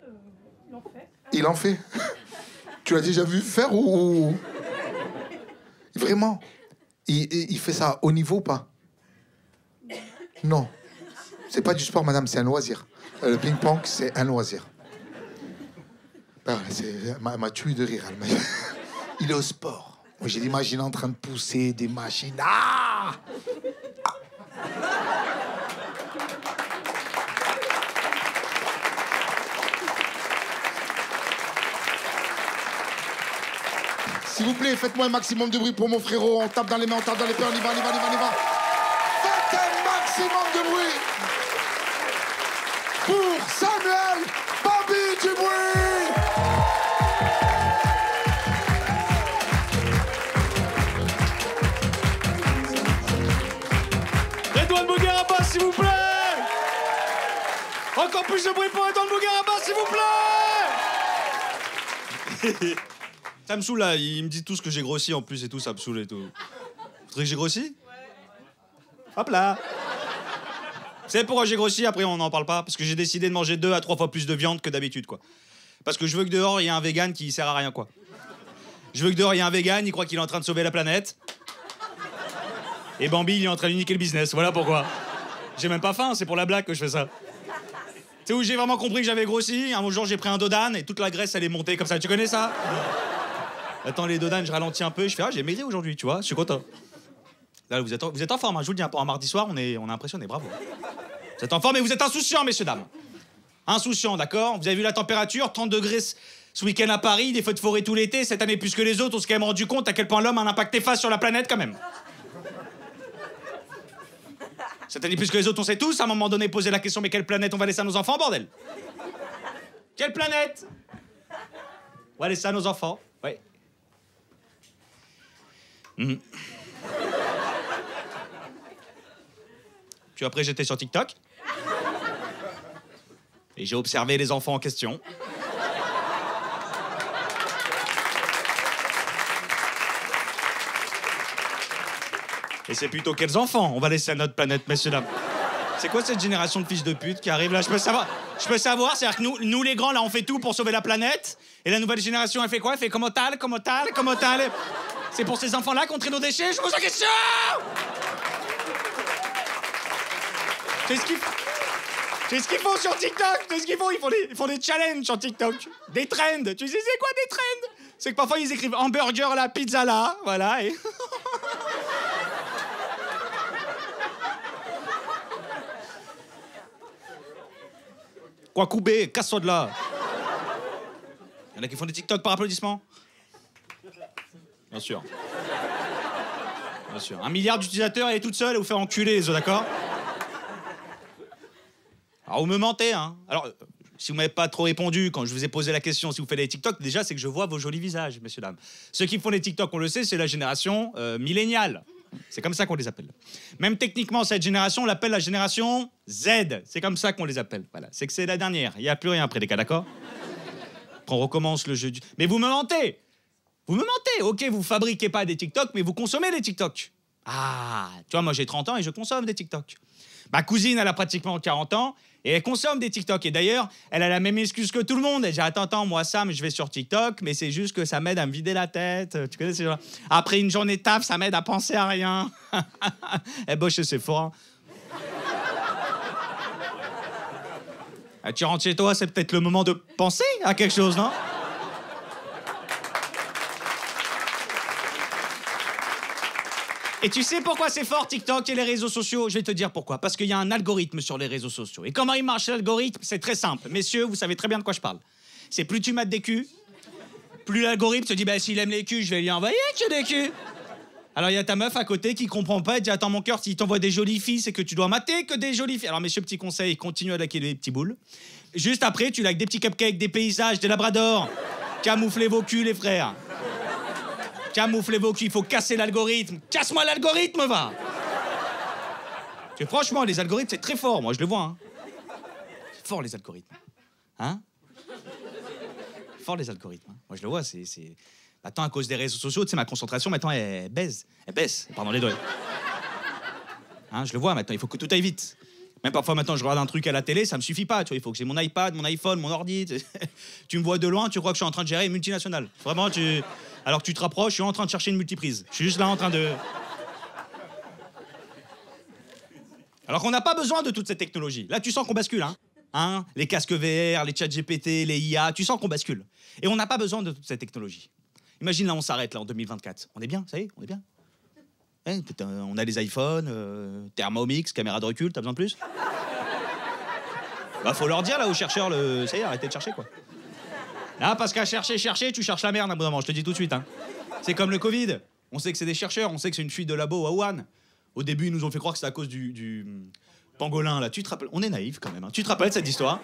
Il en fait. Il en fait? Tu l'as déjà vu faire ou... Vraiment? Il fait ça au niveau ou pas? Non. C'est pas du sport, madame, c'est un loisir. Le ping-pong, c'est un loisir. Ben, elle m'a tué de rire. Il est au sport. Moi, j'ai l'imaginé en train de pousser des machines. Ah! S'il vous plaît, faites-moi un maximum de bruit pour mon frérot. On tape dans les mains, on tape dans les pieds, on y va, on y va, on y va, on y va. Faites un maximum de bruit pour Samuel Bambi Dubruy. Redouane Bougueraba, s'il vous plaît. Encore plus de bruit pour Redouane Bougueraba, s'il vous plaît. Ça me saoule là, il me dit tout ce que j'ai grossi en plus et tout, ça me saoule et tout. Vous trouvez que j'ai grossi? Hop là. Vous savez pourquoi j'ai grossi? Après on n'en parle pas. Parce que j'ai décidé de manger 2 à 3 fois plus de viande que d'habitude, quoi. Parce que je veux que dehors il y ait un vegan qui sert à rien, quoi. Je veux que dehors il y ait un vegan, il croit qu'il est en train de sauver la planète. Et Bambi il est en train de niquer le business, voilà pourquoi. J'ai même pas faim, c'est pour la blague que je fais ça. C'est où j'ai vraiment compris que j'avais grossi. Un jour j'ai pris un Dodane et toute la graisse elle est montée comme ça. Tu connais ça? Attends, les Dodanes, je ralentis un peu, je fais j'ai maigri aujourd'hui, tu vois, je suis content. Là, vous êtes en forme, hein, je vous le dis, pour un mardi soir, on est impressionné, bravo. Vous êtes en forme et vous êtes insouciants, messieurs, dames. Insouciants, d'accord? Vous avez vu la température, 30 degrés ce week-end à Paris, des feux de forêt tout l'été, cette année plus que les autres, on s'est quand même rendu compte à quel point l'homme a un impact efface sur la planète, quand même. Cette année plus que les autres, on sait tous, à un moment donné, poser la question, mais quelle planète on va laisser à nos enfants, bordel? Quelle planète on va laisser à nos enfants? Ouais. Puis après, j'étais sur TikTok. Et j'ai observé les enfants en question. Et c'est plutôt quels enfants on va laisser à notre planète, messieurs, dames. C'est quoi cette génération de fils de pute qui arrive là? Je peux savoir, c'est-à-dire que nous les grands, là, on fait tout pour sauver la planète. Et la nouvelle génération, elle fait quoi? Elle fait comment tal. C'est pour ces enfants-là qu'on trie nos déchets? Je pose la question! C'est ce qu'ils font sur TikTok. C'est ce qu'ils font. Ils font des challenges sur TikTok. Des trends. Tu sais, c'est quoi des trends? C'est que parfois, ils écrivent hamburger là, pizza là. Voilà. Et... Quoi, Koubé, casse-toi de là. Il y en a qui font des TikTok par applaudissement? Bien sûr. Bien sûr. 1 milliard d'utilisateurs, elle est toute seule et vous faire enculer les autres, d'accord? Alors, vous me mentez, hein. Alors, si vous m'avez pas trop répondu quand je vous ai posé la question si vous faites des TikTok, déjà, c'est que je vois vos jolis visages, messieurs, dames. Ceux qui font des TikTok, on le sait, c'est la génération milléniale. C'est comme ça qu'on les appelle. Même techniquement, cette génération, on l'appelle la génération Z. C'est comme ça qu'on les appelle. Voilà. C'est que c'est la dernière. Il n'y a plus rien après, les gars, d'accord? on recommence le jeu du... Mais vous me mentez! Vous me mentez! Ok, vous fabriquez pas des TikTok, mais vous consommez des TikTok. Ah, tu vois, moi j'ai 30 ans et je consomme des TikTok. Ma cousine, elle a pratiquement 40 ans et elle consomme des TikTok. Et d'ailleurs, elle a la même excuse que tout le monde. Elle dit, attends, moi Sam, je vais sur TikTok, mais c'est juste que ça m'aide à me vider la tête. Tu connais ces gens-là? Après une journée de taf, ça m'aide à penser à rien. Elle bosse chez Sephora. Ah, tu rentres chez toi, c'est peut-être le moment de penser à quelque chose, non? Et tu sais pourquoi c'est fort TikTok et les réseaux sociaux? Je vais te dire pourquoi. Parce qu'il y a un algorithme sur les réseaux sociaux. Et comment il marche l'algorithme? C'est très simple. Messieurs, vous savez très bien de quoi je parle. C'est plus tu mates des culs, plus l'algorithme se dit, bah s'il aime les culs, je vais lui envoyer que des culs. Alors il y a ta meuf à côté qui comprend pas et dit, attends mon cœur, s'il t'envoie des jolies filles, c'est que tu dois mater que des jolies filles. Alors messieurs, petit conseil, continue à liker les petits boules. Juste après, tu likes des petits cupcakes, des paysages, des labradors. Camouflez vos culs les frères. Camouflez vos culs, il faut casser l'algorithme. Casse-moi l'algorithme, va! Parce que franchement, les algorithmes, c'est très fort, moi, je le vois. Hein. C'est fort, les algorithmes. Hein? Fort, les algorithmes. Hein. Moi, je le vois, c'est... Maintenant, à cause des réseaux sociaux, tu sais, ma concentration, maintenant, elle baisse. Elle baisse, pardon, les doigts. Hein, je le vois, maintenant, il faut que tout aille vite. Même parfois, maintenant, je regarde un truc à la télé, ça me suffit pas, tu vois. Il faut que j'ai mon iPad, mon iPhone, mon ordi. Tu me vois de loin, tu crois que je suis en train de gérer une multinationale. Vraiment, tu... Alors que tu te rapproches, je suis en train de chercher une multiprise. Je suis juste là en train de... Alors qu'on n'a pas besoin de toute cette technologie. Là, tu sens qu'on bascule, hein, les casques VR, les chats GPT, les IA, tu sens qu'on bascule. Et on n'a pas besoin de toute cette technologie. Imagine, là, on s'arrête, là, en 2024. On est bien, ça y est, on est bien. On a les iPhones, Thermomix, caméra de recul, t'as besoin de plus? Bah, faut leur dire, là, aux chercheurs, ça y est, arrêtez de chercher, quoi. Là, parce qu'à chercher, tu cherches la merde à bout d'un moment, je te dis tout de suite. Hein. C'est comme le Covid. On sait que c'est des chercheurs, on sait que c'est une fuite de labo à Wuhan. Au début, ils nous ont fait croire que c'était à cause du pangolin, là. Tu te rappelles? On est naïfs, quand même. Hein. Tu te rappelles cette histoire?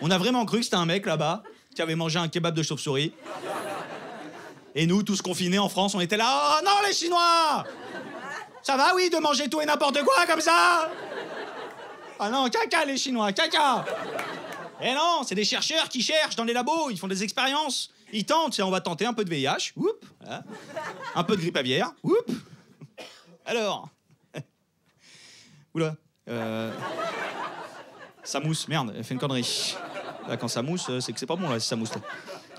On a vraiment cru que c'était un mec, là-bas, qui avait mangé un kebab de chauve-souris. Et nous, tous confinés en France, on était là. Oh non, les Chinois! Ça va, oui, de manger tout et n'importe quoi, comme ça? Ah non, caca, les Chinois, caca! Eh non, c'est des chercheurs qui cherchent dans les labos, ils font des expériences. Ils tentent, on va tenter un peu de VIH, oups, voilà. Un peu de grippe aviaire, oups. Alors, oula, ça mousse, merde, elle fait une connerie. Là, quand ça mousse, c'est que c'est pas bon, là, si ça mousse, là.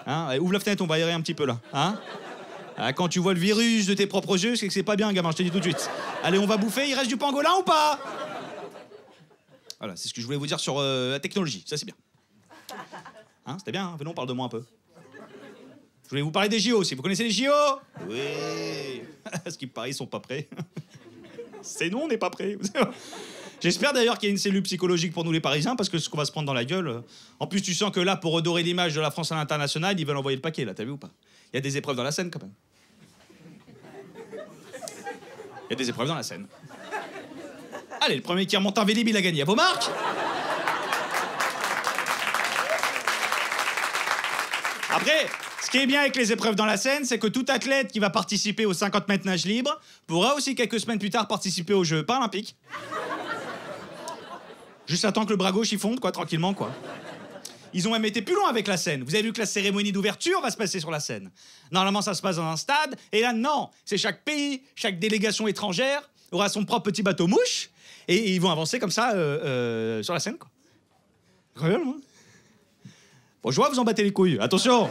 Hein, allez, ouvre la fenêtre, on va aérer un petit peu, là. Hein, quand tu vois le virus de tes propres yeux, c'est que c'est pas bien, gamin, je te dis tout de suite. Allez, on va bouffer, il reste du pangolin ou pas? Voilà, c'est ce que je voulais vous dire sur la technologie, ça c'est bien. Hein, c'était bien, hein, venons, parle de moi un peu. Je voulais vous parler des JO aussi. Vous connaissez les JO? Oui. Ce qui me paraît, ils sont pas prêts. C'est nous, on n'est pas prêts. J'espère d'ailleurs qu'il y a une cellule psychologique pour nous les Parisiens, parce que ce qu'on va se prendre dans la gueule... En plus, tu sens que là, pour redorer l'image de la France à l'international, ils veulent envoyer le paquet, là, t'as vu ou pas? Il y a des épreuves dans la Seine, quand même. Il y a des épreuves dans la Seine. Allez, le premier qui remonte un Vélib, il a gagné. À vos marques? Après, ce qui est bien avec les épreuves dans la Seine, c'est que tout athlète qui va participer aux 50 mètres nage libre pourra aussi quelques semaines plus tard participer aux Jeux paralympiques. Juste attends que le bras gauche y fonde, quoi, tranquillement, quoi. Ils ont même été plus loin avec la Seine. Vous avez vu que la cérémonie d'ouverture va se passer sur la Seine. Normalement, ça se passe dans un stade, et là, non. C'est chaque pays, chaque délégation étrangère aura son propre petit bateau mouche, et ils vont avancer comme ça sur la Seine, quoi. Incroyable, hein? Bon, je vois, vous en battez les couilles, attention.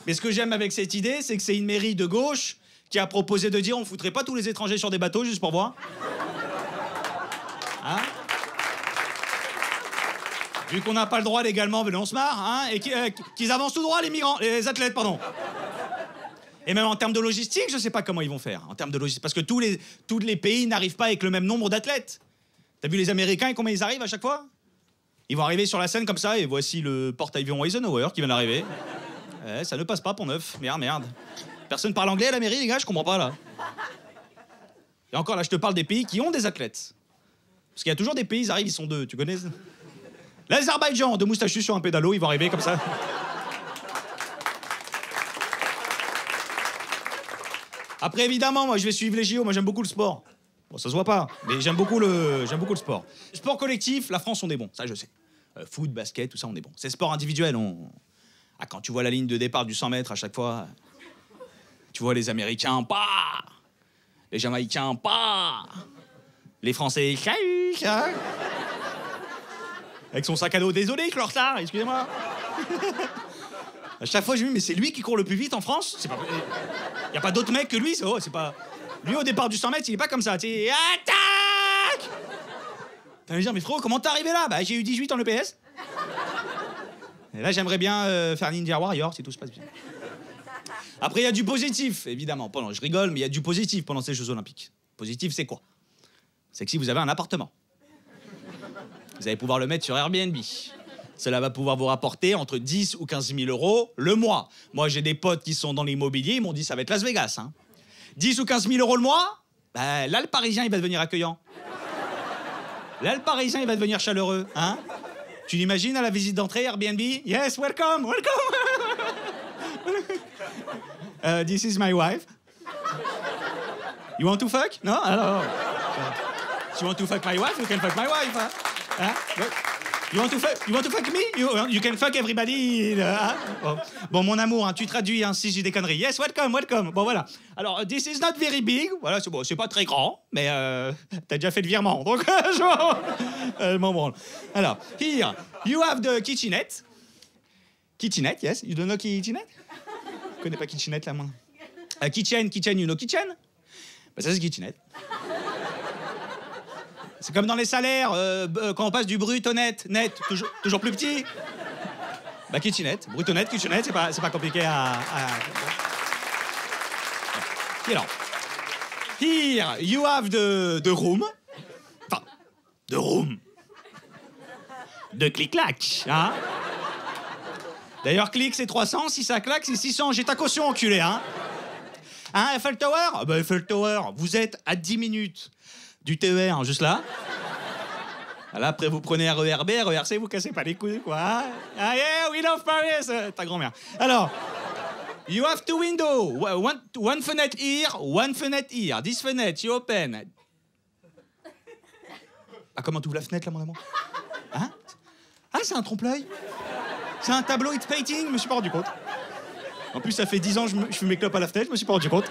Mais ce que j'aime avec cette idée, c'est que c'est une mairie de gauche qui a proposé de dire on foutrait pas tous les étrangers sur des bateaux juste pour voir. Hein? Vu qu'on n'a pas le droit légalement, venez, on se marre, hein? Et qu'ils avancent tout droit, les migrants, les athlètes, pardon. Et même en termes de logistique, je sais pas comment ils vont faire. En termes de logistique, parce que tous les pays n'arrivent pas avec le même nombre d'athlètes. T'as vu les Américains et comment ils arrivent à chaque fois? Ils vont arriver sur la scène comme ça, et voici le porte-avions Eisenhower qui vient d'arriver. Ça ne passe pas, Pont-Neuf. Merde. Personne parle anglais à la mairie, les gars, je comprends pas, là. Et encore, là, je te parle des pays qui ont des athlètes. Parce qu'il y a toujours des pays, ils arrivent, ils sont deux, tu connais? L'Azerbaïdjan, deux moustachus sur un pédalo, ils vont arriver comme ça. Après, évidemment, moi, je vais suivre les JO, moi, j'aime beaucoup le sport. Bon, ça se voit pas, mais j'aime beaucoup le sport. Sport collectif, la France, on est bon, ça je sais. Foot, basket, tout ça, on est bon. C'est sport individuel, Ah, quand tu vois la ligne de départ du 100 mètres à chaque fois, tu vois les Américains, pas, les Jamaïcains, pas, les Français, salut, ça. Avec son sac à dos, désolé, Clortard, excusez-moi. À chaque fois, je me dis, mais c'est lui qui court le plus vite en France? C'est pas... Y a pas d'autre mec que lui, c'est pas... Lui, au départ du 100 mètres, il est pas comme ça, tu sais, attaque! T'as me dire, mais frérot, comment t'es arrivé là? Bah, j'ai eu 18 en EPS. Et là, j'aimerais bien faire Ninja Warrior, si tout se passe bien. Après, il y a du positif, évidemment. Je rigole, mais il y a du positif pendant ces Jeux Olympiques. Positif, c'est quoi? C'est que si vous avez un appartement, vous allez pouvoir le mettre sur Airbnb. Cela va pouvoir vous rapporter entre 10 ou 15 000 euros le mois. Moi, j'ai des potes qui sont dans l'immobilier, ils m'ont dit ça va être Las Vegas. Hein. 10 ou 15 000 euros le mois, bah, là, le Parisien, il va devenir accueillant. Là, le Parisien, il va devenir chaleureux. Hein. Tu l'imagines à la visite d'entrée Airbnb? Yes, welcome, welcome. This is my wife. You want to fuck? Non? Alors... You want to fuck my wife? You can fuck my wife. Hein? Hein? You want to fuck me? You can fuck everybody. Hein? Bon, mon amour, hein, tu traduis hein, si j'ai des conneries. Yes, welcome, welcome. Bon, voilà. Alors, this is not very big. Voilà, c'est bon, c'est pas très grand, mais t'as déjà fait le virement, donc je m'en branle. Alors, here, you have the kitchenette. Kitchenette, yes. You don't know kitchenette? Je connais pas kitchenette, là, moi. Kitchen, you know kitchen? Bah, ça, c'est kitchenette. C'est comme dans les salaires, quand on passe du brut au net, toujours plus petit. Bah, kitchenette, brut au net, kitchenette, c'est pas compliqué à... Alors, here, you have the room. Enfin, the room. De clic-clac, hein. D'ailleurs, clic, c'est 300, si ça claque, c'est 600. J'ai ta caution, enculé, hein. Hein, Eiffel Tower? Bah, Eiffel Tower, vous êtes à 10 minutes du TER, juste là. Là, après, vous prenez RERB, RERC, vous cassez pas les couilles, quoi. Ah, yeah, we love Paris, ta grand-mère. Alors, you have two windows. One fenêtre here, one fenêtre here. This fenêtre, you open. Ah, comment tu ouvres la fenêtre, là, mon amour? Hein? Ah, c'est un trompe-l'œil. C'est un tableau It's Painting, je me suis pas rendu compte. En plus, ça fait 10 ans que je fume mes clopes à la fenêtre, je me suis pas rendu compte.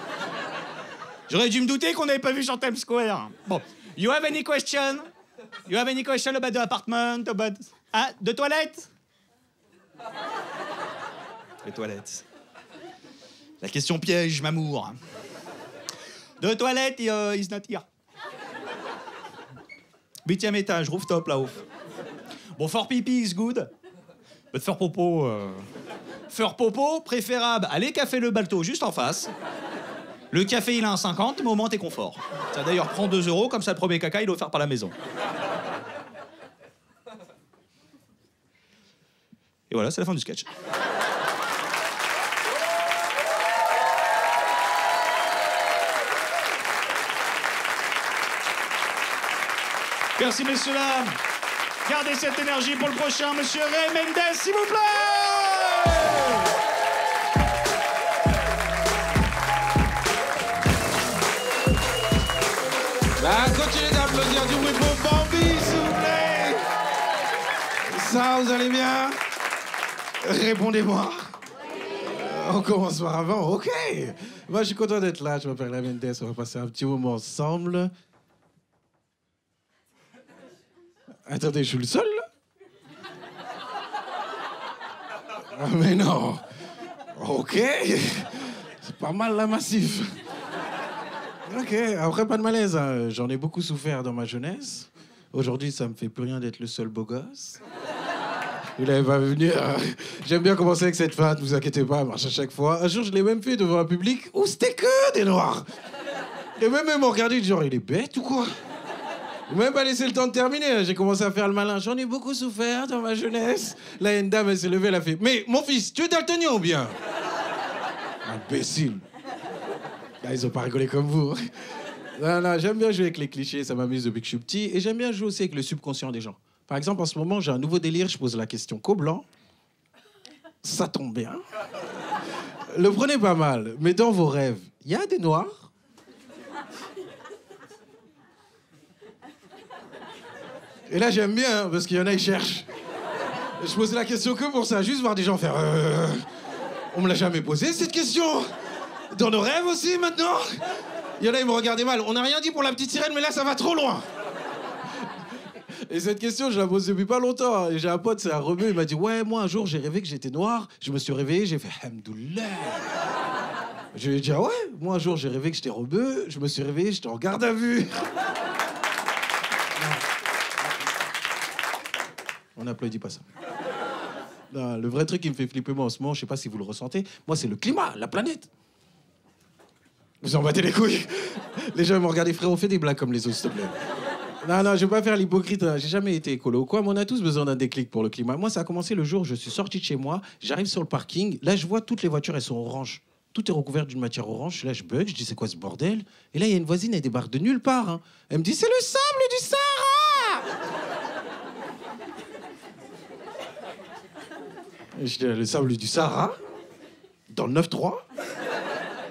J'aurais dû me douter qu'on n'avait pas vu sur Times Square. Bon, you have any question? You have any question about the apartment, about... Ah, de toilettes? Les toilettes. La question piège, m'amour. De toilettes, is not here. 8e étage, rooftop, là-haut. Bon, for pipi is good. But faire popo... Faire popo, préférable, allez café le Balto, juste en face. Le café, il a un 50, mais au moins, t'es confort. Ça, d'ailleurs, prends 2 €, comme ça, le premier caca, il est offert par la maison. Et voilà, c'est la fin du sketch. Merci, messieurs, dames. Gardez cette énergie pour le prochain, monsieur Ray Mendes, s'il vous plaît. Bah, continuez d'applaudir du bruit pour Bambi, s'il vous plaît. Ça, vous allez bien? Répondez-moi. On commence par avant, ok. Moi, je suis content d'être là. Je m'appelle Ray Mendes. On va passer un petit moment ensemble. Attendez, je suis le seul, là? Ah, mais non. Ok. C'est pas mal, là, massif. Ok, après, pas de malaise. Hein. J'en ai beaucoup souffert dans ma jeunesse. Aujourd'hui, ça me fait plus rien d'être le seul beau gosse. Vous l'avez pas vu venir. Hein. J'aime bien commencer avec cette fin, ne vous inquiétez pas, elle marche à chaque fois. Un jour, je l'ai même fait devant un public où c'était que des noirs. Et même ils m'ont regardé, genre, il est bête ou quoi? Ils m'ont même pas laissé le temps de terminer. J'ai commencé à faire le malin. J'en ai beaucoup souffert dans ma jeunesse. Là, il y a une dame, elle s'est levée, elle a fait « Mais, mon fils, tu es daltonien ou bien ?» Imbécile. Là, ils ont pas rigolé comme vous. Non, non, j'aime bien jouer avec les clichés, ça m'amuse depuis que je suis petit. Et j'aime bien jouer aussi avec le subconscient des gens. Par exemple, en ce moment, j'ai un nouveau délire, je pose la question qu'au blanc. Ça tombe bien. Le prenez pas mal, mais dans vos rêves, il y a des noirs? Et là, j'aime bien, parce qu'il y en a, ils cherchent. Je posais la question que pour ça, juste voir des gens faire... On me l'a jamais posé, cette question. Dans nos rêves aussi, maintenant. Il y en a, ils me regardaient mal. On n'a rien dit pour la petite sirène, mais là, ça va trop loin. Et cette question, je la pose depuis pas longtemps. Et j'ai un pote, c'est un rebeu, il m'a dit « Ouais, moi, un jour, j'ai rêvé que j'étais noir. Je me suis réveillé, j'ai fait « Hamdoullah ». Je lui ai dit « Ah ouais, moi, un jour, j'ai rêvé que j'étais rebeu. Je me suis réveillé, j'étais en garde à vue. » On n'applaudit pas ça. Non, le vrai truc qui me fait flipper moi en ce moment, je sais pas si vous le ressentez, moi c'est le climat, la planète. Vous en battez les couilles. Les gens me regardent, frérot, fais des blagues comme les autres, s'il te plaît. Non, je vais pas faire l'hypocrite, hein. J'ai jamais été écolo ou quoi, mais on a tous besoin d'un déclic pour le climat. Moi, ça a commencé le jour où je suis sorti de chez moi, j'arrive sur le parking, là je vois toutes les voitures, elles sont oranges. Tout est recouvert d'une matière orange, là je bug, je dis c'est quoi ce bordel? Et là il y a une voisine, elle débarque de nulle part. Hein. Elle me dit c'est le sable du Sahara. Je dis, le sable du Sahara, dans le 9-3.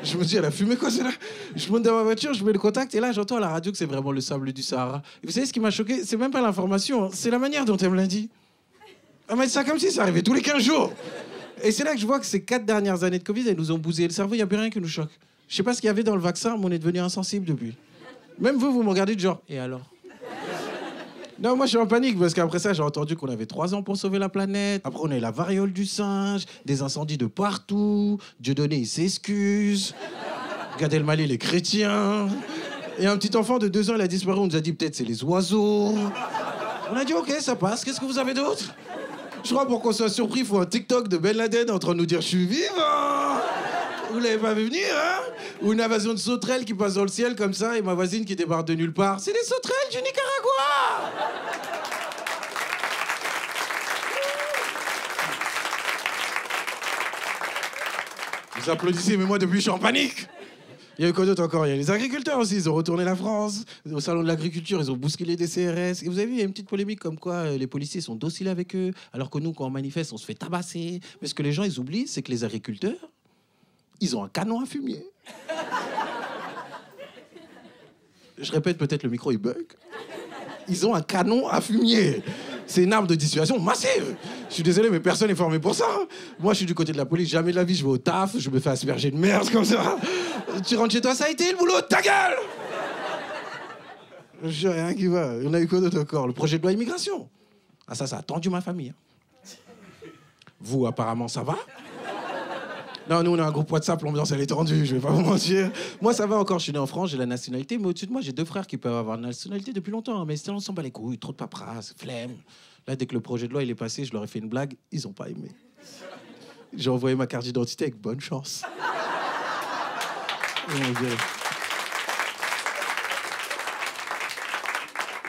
Je me dis, elle a fumé quoi, c'est là? Je monte dans ma voiture, je mets le contact, et là, j'entends à la radio que c'est vraiment le sable du Sahara. Et vous savez ce qui m'a choqué? C'est même pas l'information, hein. C'est la manière dont elle me l'a dit. Elle m'a dit ça comme si ça arrivait tous les 15 jours. Et c'est là que je vois que ces 4 dernières années de Covid, elles nous ont bousillé le cerveau, il n'y a plus rien qui nous choque. Je sais pas ce qu'il y avait dans le vaccin, mais on est devenu insensible depuis. Même vous me regardez de genre, et alors? Non, moi je suis en panique parce qu'après ça, j'ai entendu qu'on avait 3 ans pour sauver la planète. Après, on a eu la variole du singe, des incendies de partout. Dieudonné, il s'excuse. Gad Elmaleh, il est chrétien. Et un petit enfant de 2 ans, il a disparu. On nous a dit peut-être c'est les oiseaux. On a dit ok, ça passe. Qu'est-ce que vous avez d'autre? Je crois pour qu'on soit surpris, il faut un TikTok de Ben Laden en train de nous dire je suis vivant. Vous l'avez pas vu venir, hein? Ou une invasion de sauterelles qui passe dans le ciel comme ça et ma voisine qui débarque de nulle part. C'est les sauterelles du Nicaragua! Vous applaudissez, mais moi depuis je suis en panique. Il y a eu quoi d'autre encore? Il y a les agriculteurs aussi, ils ont retourné la France. Au salon de l'agriculture, ils ont bousculé des CRS. Et vous avez vu, il y a une petite polémique comme quoi les policiers sont dociles avec eux, alors que nous, quand on manifeste, on se fait tabasser. Mais ce que les gens, ils oublient, c'est que les agriculteurs, ils ont un canon à fumier. Je répète, peut-être le micro, il bug. Ils ont un canon à fumier. C'est une arme de dissuasion massive. Je suis désolé, mais personne n'est formé pour ça. Moi, je suis du côté de la police. Jamais de la vie, je vais au taf, je me fais asperger de merde comme ça. Tu rentres chez toi, ça a été le boulot, ta gueule! J'ai rien qui va. On a eu quoi d'autre encore? Le projet de loi immigration. Ah, ça a tendu ma famille. Vous, apparemment, ça va? Non, nous, on a un groupe WhatsApp, l'ambiance, elle est tendue, je vais pas vous mentir. Moi, ça va encore, je suis né en France, j'ai la nationalité, mais au-dessus de moi, j'ai 2 frères qui peuvent avoir la nationalité depuis longtemps. Mais on s'en bat les couilles, trop de paperasse, flemme. Là, dès que le projet de loi il est passé, je leur ai fait une blague, ils ont pas aimé. J'ai envoyé ma carte d'identité avec bonne chance. Oh, mon Dieu.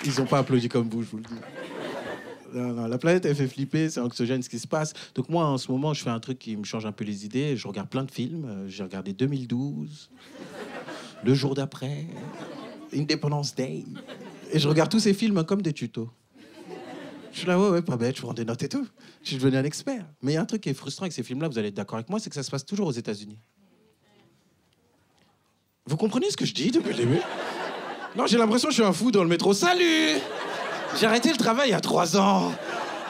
Ils ont pas applaudi comme vous, je vous le dis. Non, la planète, elle fait flipper, c'est anxiogène ce qui se passe. Donc moi, en ce moment, je fais un truc qui me change un peu les idées. Je regarde plein de films. J'ai regardé 2012, Le jour d'après, Independence Day. Et je regarde tous ces films comme des tutos. Je suis là, ouais, pas bête, je prends des notes et tout. Je suis devenu un expert. Mais il y a un truc qui est frustrant avec ces films-là, vous allez être d'accord avec moi, c'est que ça se passe toujours aux États-Unis. Vous comprenez ce que je dis depuis le début? Non, j'ai l'impression que je suis un fou dans le métro. Salut! J'ai arrêté le travail il y a 3 ans.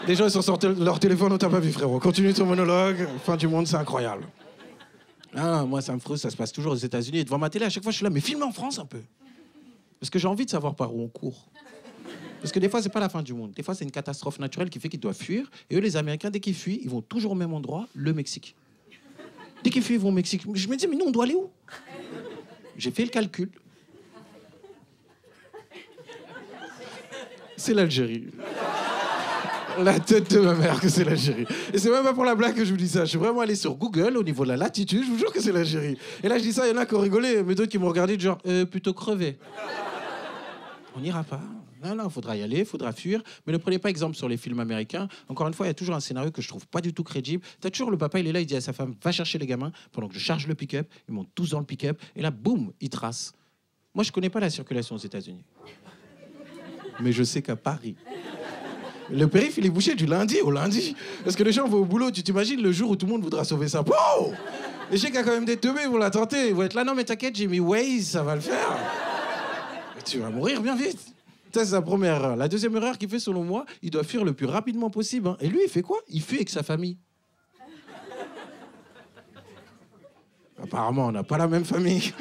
Les gens, ils sont sortis leur téléphone, on t'a pas vu, frérot. Continue ton monologue. Fin du monde, c'est incroyable. Ah, moi, ça me frustre, ça se passe toujours aux États-Unis. Et devant ma télé, à chaque fois, je suis là, mais filme en France un peu. Parce que j'ai envie de savoir par où on court. Parce que des fois, c'est pas la fin du monde. Des fois, c'est une catastrophe naturelle qui fait qu'ils doivent fuir. Et eux, les Américains, dès qu'ils fuient, ils vont toujours au même endroit, le Mexique. Dès qu'ils fuient, ils vont au Mexique. Je me dis, mais nous, on doit aller où? J'ai fait le calcul. C'est l'Algérie. La tête de ma mère que c'est l'Algérie. Et c'est même pas pour la blague que je vous dis ça. Je suis vraiment allé sur Google, au niveau de la latitude, je vous jure que c'est l'Algérie. Et là, je dis ça, il y en a qui ont rigolé, mais d'autres qui m'ont regardé, genre, plutôt crevé. On n'ira pas. Non, faudra y aller, faudra fuir. Mais ne prenez pas exemple sur les films américains. Encore une fois, il y a toujours un scénario que je trouve pas du tout crédible. T'as toujours le papa, il est là, il dit à sa femme, va chercher les gamins, pendant que je charge le pick-up. Ils montent tous dans le pick-up. Et là, boum, ils tracent. Moi, je connais pas la circulation aux États-Unis. Mais je sais qu'à Paris, le périph', il est bouché du lundi au lundi. Parce que les gens vont au boulot. Tu t'imagines le jour où tout le monde voudra sauver sa peau? Et je sais qu'il y a quand même des teubés, ils vont la tenter. Ils vont être là, non mais t'inquiète, j'ai mis Waze, ça va le faire. Et tu vas mourir bien vite. Ça, c'est sa première erreur. La deuxième erreur qu'il fait, selon moi, il doit fuir le plus rapidement possible. Hein. Et lui, il fait quoi? Il fuit avec sa famille. Apparemment, on n'a pas la même famille.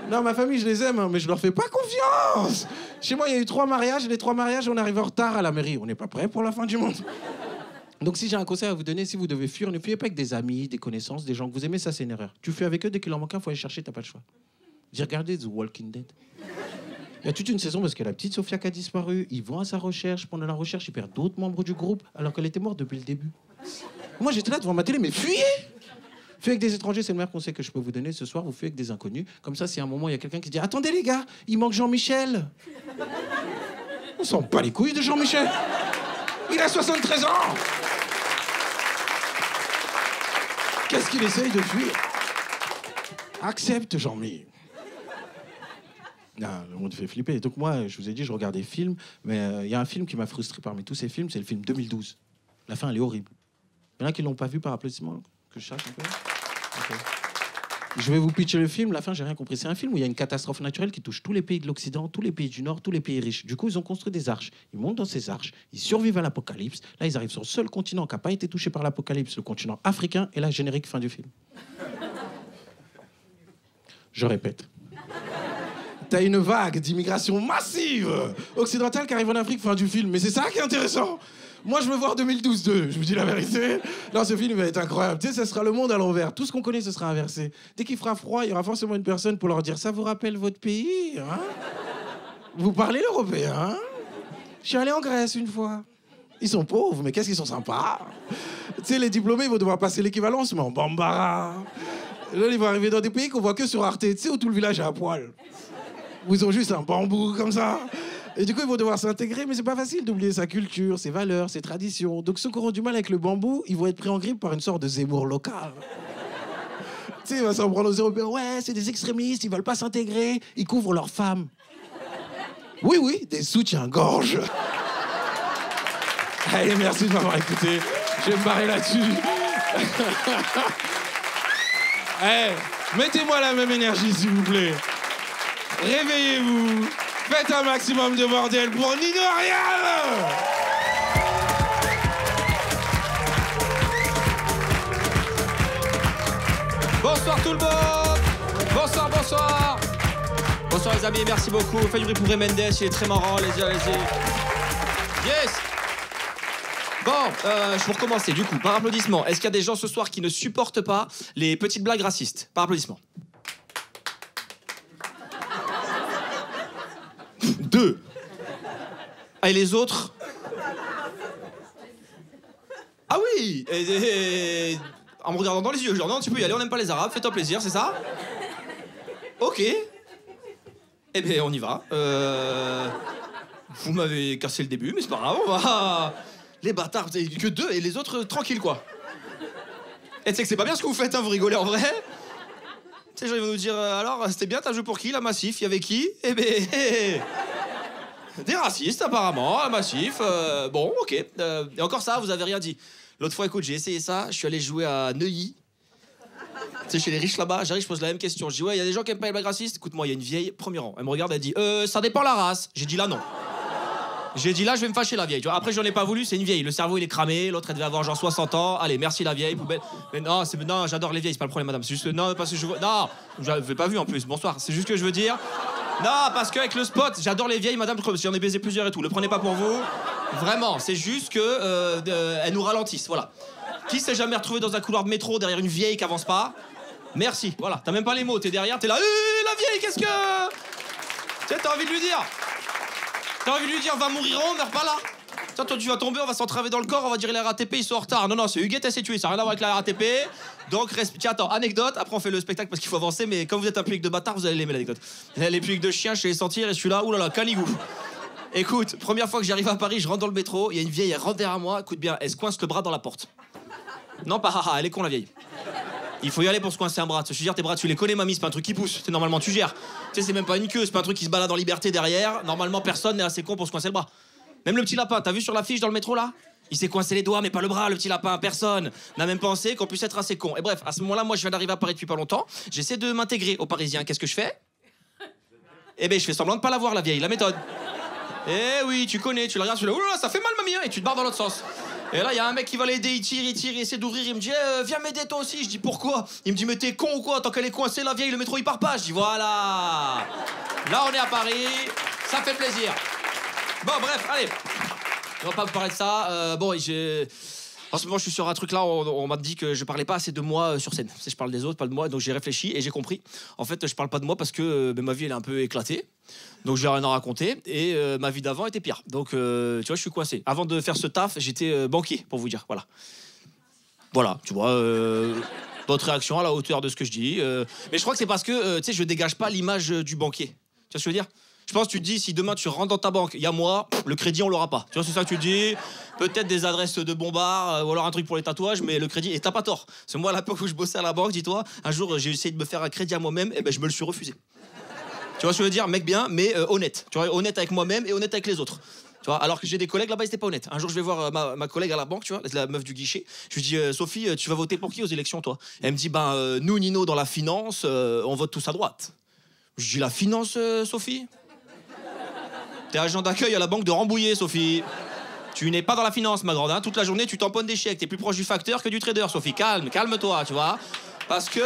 Non, ma famille, je les aime, hein, mais je leur fais pas confiance. Chez moi, il y a eu 3 mariages. Les 3 mariages, on arrive en retard à la mairie. On n'est pas prêt pour la fin du monde. Donc, si j'ai un conseil à vous donner, si vous devez fuir, ne fuyez pas avec des amis, des connaissances, des gens que vous aimez, ça, c'est une erreur. Tu fuis avec eux, dès qu'il en manque un, faut aller chercher, t'as pas le choix. J'ai regardé The Walking Dead. Il y a toute une saison parce qu'il y a la petite Sophia qui a disparu. Ils vont à sa recherche. Pendant la recherche, ils perdent d'autres membres du groupe alors qu'elle était morte depuis le début. Moi, j'étais là devant ma télé, mais fuyez! Fuyez avec des étrangers, c'est le meilleur conseil que je peux vous donner ce soir. Vous fuyez avec des inconnus. Comme ça, si à un moment, il y a quelqu'un qui dit « Attendez, les gars, il manque Jean-Michel !» On s'en bat les couilles de Jean-Michel. Il a 73 ans. Qu'est-ce qu'il essaye de fuir? Accepte, Jean-Mi. Non, le monde fait flipper. Donc moi, je vous ai dit, je regarde des films, mais il y a un film qui m'a frustré parmi tous ces films, c'est le film 2012. La fin, elle est horrible. Il y en a qui l'ont pas vu par applaudissement, que je cherche un peu. Okay. Je vais vous pitcher le film. La fin, j'ai rien compris. C'est un film où il y a une catastrophe naturelle qui touche tous les pays de l'Occident, tous les pays du Nord, tous les pays riches. Du coup, ils ont construit des arches. Ils montent dans ces arches. Ils survivent à l'apocalypse. Là, ils arrivent sur le seul continent qui n'a pas été touché par l'apocalypse, le continent africain. Et là, générique, fin du film. Je répète. T'as une vague d'immigration massive occidentale qui arrive en Afrique, fin du film. Mais c'est ça qui est intéressant. Moi, je veux voir 2012-2, je vous dis la vérité. Non, ce film va être incroyable. Tu sais, ça sera le monde à l'envers. Tout ce qu'on connaît, ce sera inversé. Dès qu'il fera froid, il y aura forcément une personne pour leur dire « Ça vous rappelle votre pays hein? Vous parlez l'européen hein? Je suis allé en Grèce une fois. Ils sont pauvres, mais qu'est-ce qu'ils sont sympas. Tu sais, les diplômés, ils vont devoir passer l'équivalence, mais en bambara. Là, ils vont arriver dans des pays qu'on voit que sur Arte, tu sais, où tout le village est à poil. Où ils ont juste un bambou comme ça. Et du coup, ils vont devoir s'intégrer, mais c'est pas facile d'oublier sa culture, ses valeurs, ses traditions. Donc ceux qui auront du mal avec le bambou, ils vont être pris en grippe par une sorte de Zemmour local. Tu sais, il va s'en prendre aux Européens. Ouais, c'est des extrémistes, ils veulent pas s'intégrer, ils couvrent leurs femmes. Oui, oui, des soutiens-gorge. Allez, merci de m'avoir écouté. Je vais me barrer là-dessus. Hey, mettez-moi la même énergie, s'il vous plaît. Réveillez-vous. Faites un maximum de bordel pour Nino Ariel. Bonsoir tout le monde. Bonsoir, bonsoir. Bonsoir les amis, merci beaucoup. Faites du bruit pour Mendes, il est très marrant, allez-y, allez-y. Yes. Bon, je vais recommencer du coup, par applaudissement. Est-ce qu'il y a des gens ce soir qui ne supportent pas les petites blagues racistes? Par applaudissement. 2. Ah, et les autres? Ah oui en me regardant dans les yeux, genre non, tu peux y aller, on n'aime pas les Arabes, fais-toi plaisir, c'est ça? Ok. Eh bien, on y va. Vous m'avez cassé le début, mais c'est pas grave, on va... Les bâtards, vous avez que 2 et les autres, tranquilles, quoi. Et tu sais que c'est pas bien ce que vous faites, hein, vous rigolez en vrai. Tu sais, les gens ils vont nous dire, alors, c'était bien, t'as joué pour qui, la Massif? Il y avait qui? Eh ben... Des racistes, apparemment, la Massif. Bon, ok. Et encore ça, vous avez rien dit. L'autre fois, écoute, j'ai essayé ça, je suis allé jouer à Neuilly. Tu sais, chez les riches là-bas, j'arrive, je pose la même question. Je dis, ouais, il y a des gens qui aiment pas les blagues racistes. Écoute-moi, il y a une vieille, premier rang. Elle me regarde, elle dit, ça dépend la race. J'ai dit là, non. J'ai dit là, je vais me fâcher, la vieille. Tu vois, après, j'en ai pas voulu, c'est une vieille. Le cerveau, il est cramé. L'autre, elle devait avoir genre 60 ans. Allez, merci la vieille, poubelle. Mais non, non, j'adore les vieilles, c'est pas le problème, madame. C'est juste que, non, parce que je vois. Non, je l'avais pas vu en plus. Bonsoir. C'est juste que je veux dire. Non, parce qu'avec le spot, j'adore les vieilles, madame, j'en ai baisé plusieurs et tout. Le prenez pas pour vous. Vraiment, c'est juste que elles nous ralentissent, voilà. Qui s'est jamais retrouvé dans un couloir de métro derrière une vieille qui avance pas? Merci, voilà. T'as même pas les mots, t'es derrière, t'es là. La vieille, qu'est-ce que. Tu sais, t'as envie de lui dire. T'as envie de lui dire, va mourir, on meurt pas là. Tiens, toi, tu vas tomber, on va s'entraver dans le corps, on va dire la RATP, ils sont en retard. Non, non, c'est Huguette, elle s'est tuée, ça n'a rien à voir avec la RATP. Donc, tiens, attends, anecdote, après on fait le spectacle parce qu'il faut avancer, mais comme vous êtes un public de bâtard, vous allez l'aimer l'anecdote. Les publics de chiens, je vais les sentir, et celui-là, oulala, Caligou. Écoute, première fois que j'arrive à Paris, je rentre dans le métro, il y a une vieille, elle rentre derrière moi, écoute bien, elle se coince le bras dans la porte. Non, pas haha, elle est con la vieille. Il faut y aller pour se coincer un bras. Je veux dire, tes bras, tu les connais, mamie, c'est pas un truc qui pousse. C'est normalement, tu gères. Tu sais, c'est même pas une queue, c'est pas un truc qui se balade en liberté derrière. Normalement, personne n'est assez con pour se coincer le bras. Même le petit lapin, t'as vu sur l'affiche dans le métro là? Il s'est coincé les doigts, mais pas le bras, le petit lapin. Personne n'a même pensé qu'on puisse être assez con. Et bref, à ce moment-là, moi, je viens d'arriver à Paris depuis pas longtemps. J'essaie de m'intégrer aux Parisiens. Qu'est-ce que je fais? Eh ben, je fais semblant de pas la voir, la vieille, la méthode. Eh oui, tu connais, tu le regardes, tu le dis, oula, ça fait mal, mamie, hein, et tu te barres dans l'autre sens. Et là, il y a un mec qui va l'aider, il tire, il essaie d'ouvrir, il me dit, viens m'aider toi aussi. Je dis, pourquoi? Il me dit, mais t'es con ou quoi? Tant qu'elle est coincée, la vieille, le métro, il part pas. Je dis, voilà. Là, on est à Paris, ça fait plaisir. Bon, bref, allez. On va pas vous parler de ça. En ce moment, je suis sur un truc là, on m'a dit que je parlais pas assez de moi sur scène. Je parle des autres, pas de moi, donc j'ai réfléchi et j'ai compris. En fait, je parle pas de moi parce que ma vie, elle est un peu éclatée. Donc j'ai rien à raconter et ma vie d'avant était pire. Donc tu vois, je suis coincé. Avant de faire ce taf, j'étais banquier, pour vous dire. Voilà. Voilà, tu vois, votre réaction à la hauteur de ce que je dis. Mais je crois que c'est parce que, tu sais, je dégage pas l'image du banquier. Tu vois ce que je veux dire? Je pense que tu te dis, si demain tu rentres dans ta banque, il y a moi, le crédit on l'aura pas. Tu vois, c'est ça que tu te dis. Peut-être des adresses de bombards, ou alors un truc pour les tatouages, mais le crédit, et t'as pas tort. C'est moi à l'époque où je bossais à la banque, dis-toi, un jour j'ai essayé de me faire un crédit à moi-même, et ben je me le suis refusé. Tu vois ce que je veux dire? Mec bien, mais honnête. Tu vois, honnête avec moi-même et honnête avec les autres. Tu vois, alors que j'ai des collègues là-bas, ils étaient pas honnêtes. Un jour, je vais voir ma collègue à la banque, tu vois, la meuf du guichet. Je lui dis, Sophie, tu vas voter pour qui aux élections, toi? Elle me dit, nous, Nino, dans la finance, on vote tous à droite. Je dis, la finance, Sophie? T'es agent d'accueil à la banque de Rambouillet, Sophie. Tu n'es pas dans la finance, ma grande. Hein. Toute la journée, tu tamponnes des chèques. T'es plus proche du facteur que du trader, Sophie. Calme-toi, tu vois. Parce que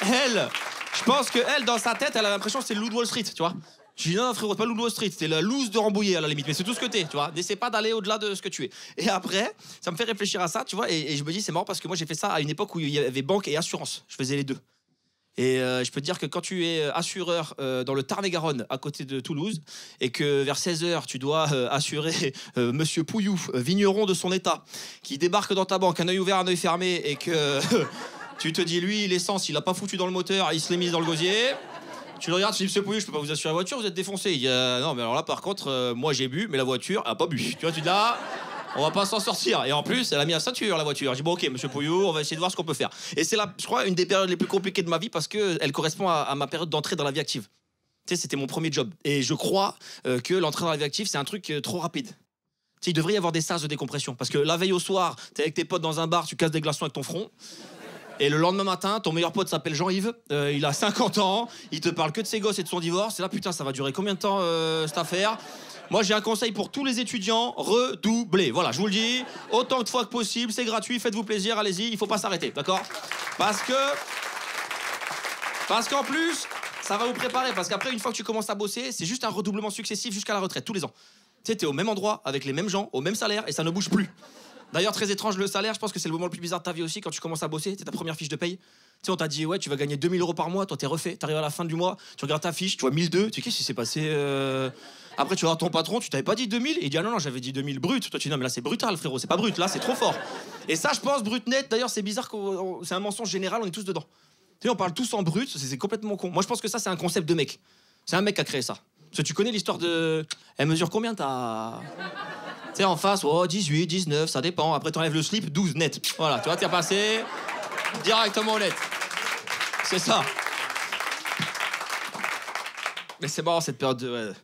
elle, je pense que elle, dans sa tête, elle a l'impression que c'est le loup de Wall Street, tu vois. Je dis non, frérot, c'est pas le loup de Wall Street, c'est la loose de Rambouillet à la limite. Mais c'est tout ce que t'es, tu vois. N'essaie pas d'aller au-delà de ce que tu es. Et après, ça me fait réfléchir à ça, tu vois. Et je me dis, c'est marrant parce que moi, j'ai fait ça à une époque où il y avait banque et assurance. Je faisais les deux. Et je peux te dire que quand tu es assureur dans le Tarn-et-Garonne, à côté de Toulouse, et que vers 16h, tu dois assurer Monsieur Pouillou, vigneron de son état, qui débarque dans ta banque, un œil ouvert, un œil fermé, et que tu te dis, lui, l'essence, il l'a pas foutu dans le moteur, il se l'est mis dans le gosier. Tu le regardes, tu dis, Monsieur Pouillou, je peux pas vous assurer la voiture, vous êtes défoncé. Il dit, non, mais alors là, par contre, moi j'ai bu, mais la voiture a pas bu. Tu vois, tu dis là... On va pas s'en sortir. Et en plus, elle a mis la ceinture, la voiture. Je dis, bon, ok, monsieur Pouillou, on va essayer de voir ce qu'on peut faire. Et c'est là, je crois, une des périodes les plus compliquées de ma vie parce qu'elle correspond à ma période d'entrée dans la vie active. Tu sais, c'était mon premier job. Et je crois que l'entrée dans la vie active, c'est un truc trop rapide. Tu sais, il devrait y avoir des sas de décompression. Parce que la veille au soir, t'es avec tes potes dans un bar, tu casses des glaçons avec ton front. Et le lendemain matin, ton meilleur pote s'appelle Jean-Yves, il a 50 ans, il te parle que de ses gosses et de son divorce. Et là, putain, ça va durer combien de temps cette affaire? Moi, j'ai un conseil pour tous les étudiants, redoublez. Voilà, je vous le dis, autant de fois que possible, c'est gratuit, faites-vous plaisir, allez-y, il faut pas s'arrêter, d'accord? Parce qu'en plus, ça va vous préparer, parce qu'après, une fois que tu commences à bosser, c'est juste un redoublement successif jusqu'à la retraite, tous les ans. Tu sais, t'es au même endroit, avec les mêmes gens, au même salaire, et ça ne bouge plus. D'ailleurs, très étrange, le salaire, je pense que c'est le moment le plus bizarre de ta vie aussi, quand tu commences à bosser, c'est ta première fiche de paye. Tu sais, on t'a dit, ouais, tu vas gagner 2000 € par mois, toi, t'es refait, t'arrives à la fin du mois, tu regardes ta fiche, tu vois 1002, tu sais, qu'est-ce qui s'est passé Après, tu vas voir ton patron, tu t'avais pas dit 2000, il dit, ah non, j'avais dit 2000 brut. Toi, tu dis, non, mais là, c'est brutal, frérot, c'est pas brut, là, c'est trop fort. Et ça, je pense, brut net, d'ailleurs, c'est bizarre, c'est un mensonge général, on est tous dedans. Tu sais, on parle tous en brut, c'est complètement con. Moi, je pense que ça, c'est un concept de mec. C'est un mec qui a créé ça. Parce que tu connais l'histoire de. Elle mesure combien ta. Tu sais, en face, oh, 18, 19, ça dépend. Après, t'enlèves le slip, 12 net. Voilà, tu vois, t'es passé directement au net. C'est ça. Mais c'est marrant cette période de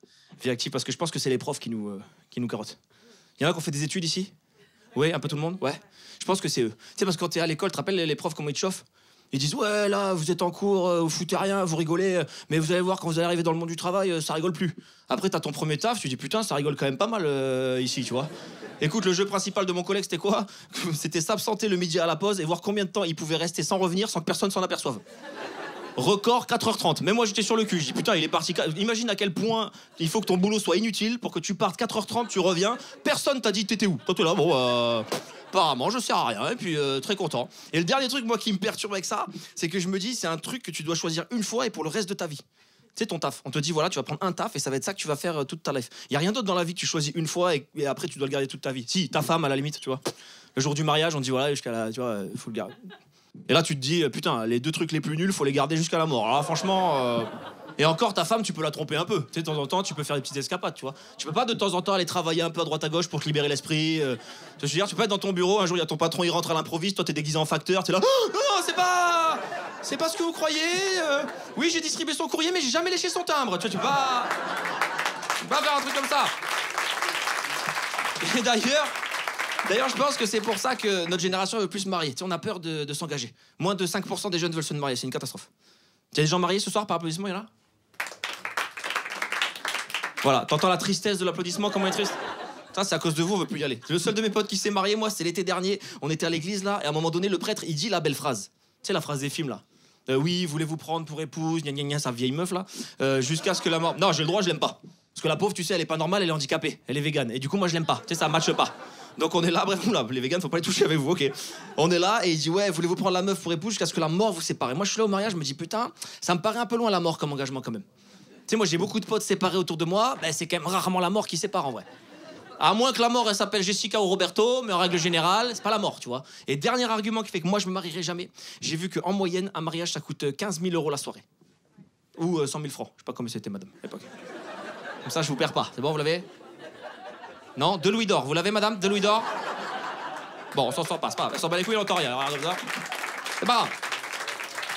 vie active parce que je pense que c'est les profs qui nous carottent. Il y en a qui ont fait des études ici? Oui, un peu tout le monde? Ouais. Je pense que c'est eux. Tu sais, parce que quand t'es à l'école, tu te rappelles les profs comment ils te chauffent? Ils disent, ouais, là, vous êtes en cours, vous foutez rien, vous rigolez, mais vous allez voir, quand vous allez arriver dans le monde du travail, ça rigole plus. Après, t'as ton premier taf, tu dis, putain, ça rigole quand même pas mal ici, tu vois. Écoute, le jeu principal de mon collègue, c'était quoi? C'était s'absenter le midi à la pause et voir combien de temps il pouvait rester sans revenir sans que personne s'en aperçoive. Record 4h30. Même moi j'étais sur le cul. Je dis putain, il est parti. Imagine à quel point il faut que ton boulot soit inutile pour que tu partes 4h30, tu reviens. Personne t'a dit t'étais où. Toi t'es là, bon, apparemment je sers à rien. Et puis très content. Et le dernier truc moi qui me perturbe avec ça, c'est que je me dis c'est un truc que tu dois choisir une fois et pour le reste de ta vie. Tu sais ton taf. On te dit voilà, tu vas prendre un taf et ça va être ça que tu vas faire toute ta life. Il y a rien d'autre dans la vie que tu choisis une fois et après tu dois le garder toute ta vie. Si ta femme à la limite, tu vois. Le jour du mariage, on dit voilà jusqu'à la, tu vois, faut le garder. Et là, tu te dis, putain, les deux trucs les plus nuls, faut les garder jusqu'à la mort. Alors là, franchement... Et encore, ta femme, tu peux la tromper un peu. Tu sais, de temps en temps, tu peux faire des petites escapades, tu vois. Tu peux pas de temps en temps aller travailler un peu à droite à gauche pour te libérer l'esprit. Tu veux dire, tu peux être dans ton bureau, un jour, il y a ton patron, il rentre à l'improviste, toi, t'es déguisé en facteur, t'es là... Oh, non, c'est pas ce que vous croyez. Oui, j'ai distribué son courrier, mais j'ai jamais léché son timbre. Tu vois, tu peux pas faire un truc comme ça. Et D'ailleurs, je pense que c'est pour ça que notre génération veut plus se marier. Tu sais, on a peur de s'engager. Moins de 5% des jeunes veulent se marier, c'est une catastrophe. Il y a des gens mariés ce soir par applaudissement, il y en a? Voilà, t'entends la tristesse de l'applaudissement, comment il est triste? Ça, c'est à cause de vous, on veut plus y aller. C'est le seul de mes potes qui s'est marié, moi, c'est l'été dernier. On était à l'église, là, et à un moment donné, le prêtre, il dit la belle phrase. Tu sais, la phrase des films, là. Oui, voulez-vous prendre pour épouse, gna gna gna, sa vieille meuf, là, jusqu'à ce que la mort... Non, j'ai le droit, je l'aime pas. Parce que la pauvre, tu sais, elle est pas normale, elle est handicapée, elle est végane. Et du coup, moi, je l'aime pas. Tu sais, ça matche pas. Donc on est là, bref, là, les véganes, faut pas les toucher avec vous, ok. On est là, et il dit, ouais, voulez-vous prendre la meuf pour épouse jusqu'à ce que la mort vous sépare? Et moi, je suis là au mariage, je me dis, putain, ça me paraît un peu loin la mort comme engagement, quand même. Tu sais, moi, j'ai beaucoup de potes séparés autour de moi, ben, c'est quand même rarement la mort qui sépare, en vrai. À moins que la mort, elle s'appelle Jessica ou Roberto, mais en règle générale, c'est pas la mort, tu vois. Et dernier argument qui fait que moi, je me marierai jamais, j'ai vu qu'en moyenne, un mariage, ça coûte 15 000 € la soirée. Ou 100 000 francs. Je sais pas comment c'était, madame, à l'époque. Comme ça, je vous perds pas. C'est bon, vous l'avez? Non? 2 louis d'or. Vous l'avez, madame? 2 louis d'or? Bon, on s'en sort pas, c'est pas grave. Elle s'en bat les couilles, elle entend rien. Regarde ça. C'est pas grave.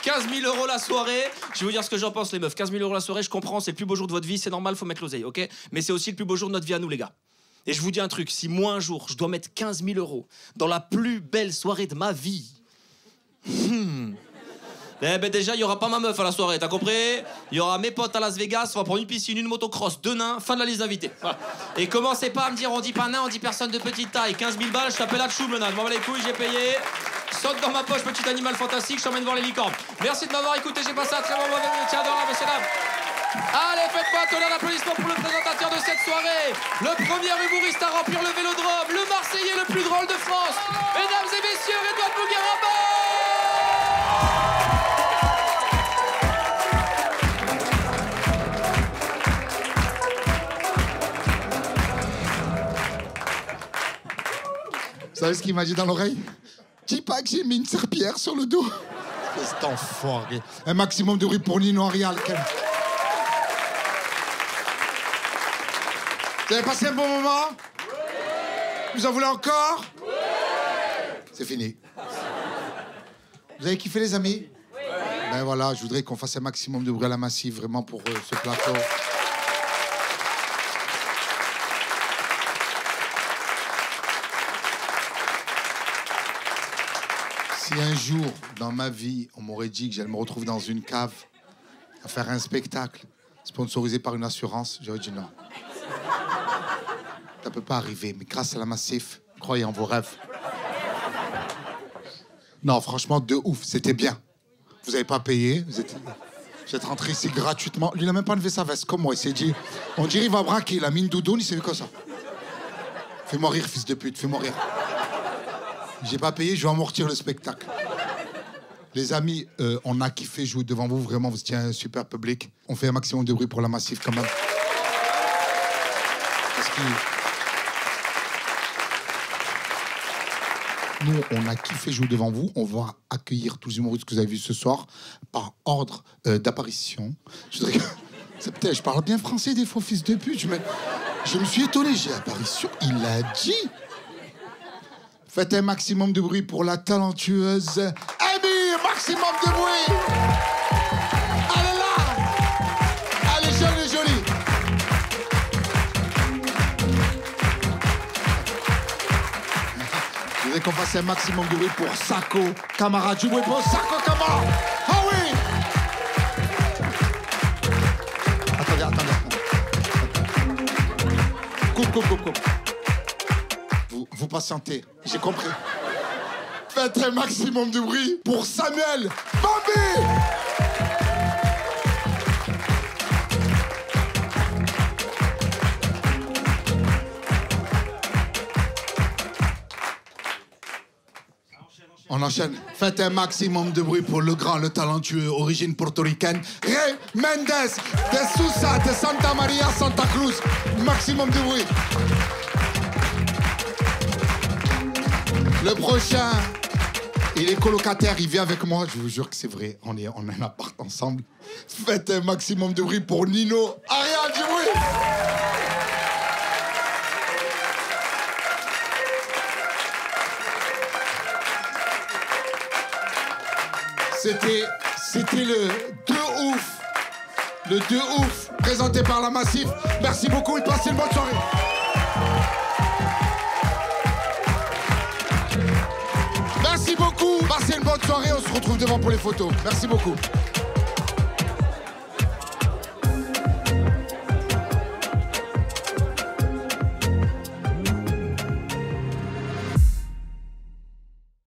15 000 € la soirée. Je vais vous dire ce que j'en pense, les meufs. 15 000 € la soirée, je comprends, c'est le plus beau jour de votre vie, c'est normal, faut mettre l'oseille, ok? Mais c'est aussi le plus beau jour de notre vie à nous, les gars. Et je vous dis un truc, si moi un jour, je dois mettre 15 000 € dans la plus belle soirée de ma vie, eh ben déjà, il y aura pas ma meuf à la soirée, t'as compris? Il y aura mes potes à Las Vegas, on va prendre une piscine, une motocross, 2 nains, fin de la liste d'invités. Voilà. Et commencez pas à me dire, on dit pas nain, on dit personne de petite taille. 15 000 balles, je t'appelle à tchoum, le nain. Je m'en bats les couilles, j'ai payé. Saute dans ma poche, petit animal fantastique, je t'emmène voir les licornes. Merci de m'avoir écouté, j'ai passé un très bon moment. Tiens, adorable, messieurs, dames. Allez, faites-moi un tonnerre d'applaudissements pour le présentateur de cette soirée, le premier humoriste à remplir le Vélodrome, le Marseillais le plus drôle de France. Mesdames et messieurs, Edouard Bougueraba. Vous savez ce qu'il m'a dit dans l'oreille? Dis pas que j'ai mis une serpillière sur le dos. C'est enfoiré. Un maximum de bruit pour Nino Arial. Vous avez passé un bon moment? Oui. Vous en voulez encore? Oui. C'est fini. Vous avez kiffé, les amis? Oui. Ben voilà, je voudrais qu'on fasse un maximum de bruit à la Massif, vraiment, pour ce plateau. Si un jour, dans ma vie, on m'aurait dit que j'allais me retrouver dans une cave à faire un spectacle sponsorisé par une assurance, j'aurais dit non. Ça peut pas arriver, mais grâce à la Massif, croyez en vos rêves. Non, franchement, de ouf, c'était bien. Vous avez pas payé, vous êtes rentré ici gratuitement. Lui, il a même pas enlevé sa veste, comme moi. Il s'est dit, on dirait il va braquer, il a mis une doudoune, il s'est vu comme ça. Fais-moi rire, fils de pute, fais-moi rire. J'ai pas payé, je vais amortir le spectacle. Les amis, on a kiffé jouer devant vous, vraiment, vous étiez un super public. On fait un maximum de bruit pour la Massif, quand même. Parce que... nous, on a kiffé jouer devant vous. On va accueillir tous les humoristes que vous avez vus ce soir par ordre d'apparition. Je parle bien français des fois, fils de pute. Je me suis étonné, j'ai apparition. Il a dit. Faites un maximum de bruit pour la talentueuse Amy. Maximum de bruit. Elle est là. Elle est jeune et jolie. Je voudrais qu'on fasse un maximum de bruit pour Sako Camara. Du bruit pour Sako Camara. Ah oui. Attendez. Coupe. Vous patientez, j'ai compris. Faites un maximum de bruit pour Samuel Bambi. On enchaîne. Faites un maximum de bruit pour le grand, le talentueux, origine portoricaine, Ray Mendes, de Sousa, de Santa Maria, Santa Cruz. Maximum de bruit. Le prochain, il est colocataire, il vit avec moi. Je vous jure que c'est vrai, on est en un appart ensemble. Faites un maximum de bruit pour Nino Arial, du bruit. C'était le 2 ouf. Le 2 ouf, présenté par la Massif. Merci beaucoup et passez une bonne soirée. Merci beaucoup. Passez une bonne soirée. On se retrouve devant pour les photos. Merci beaucoup.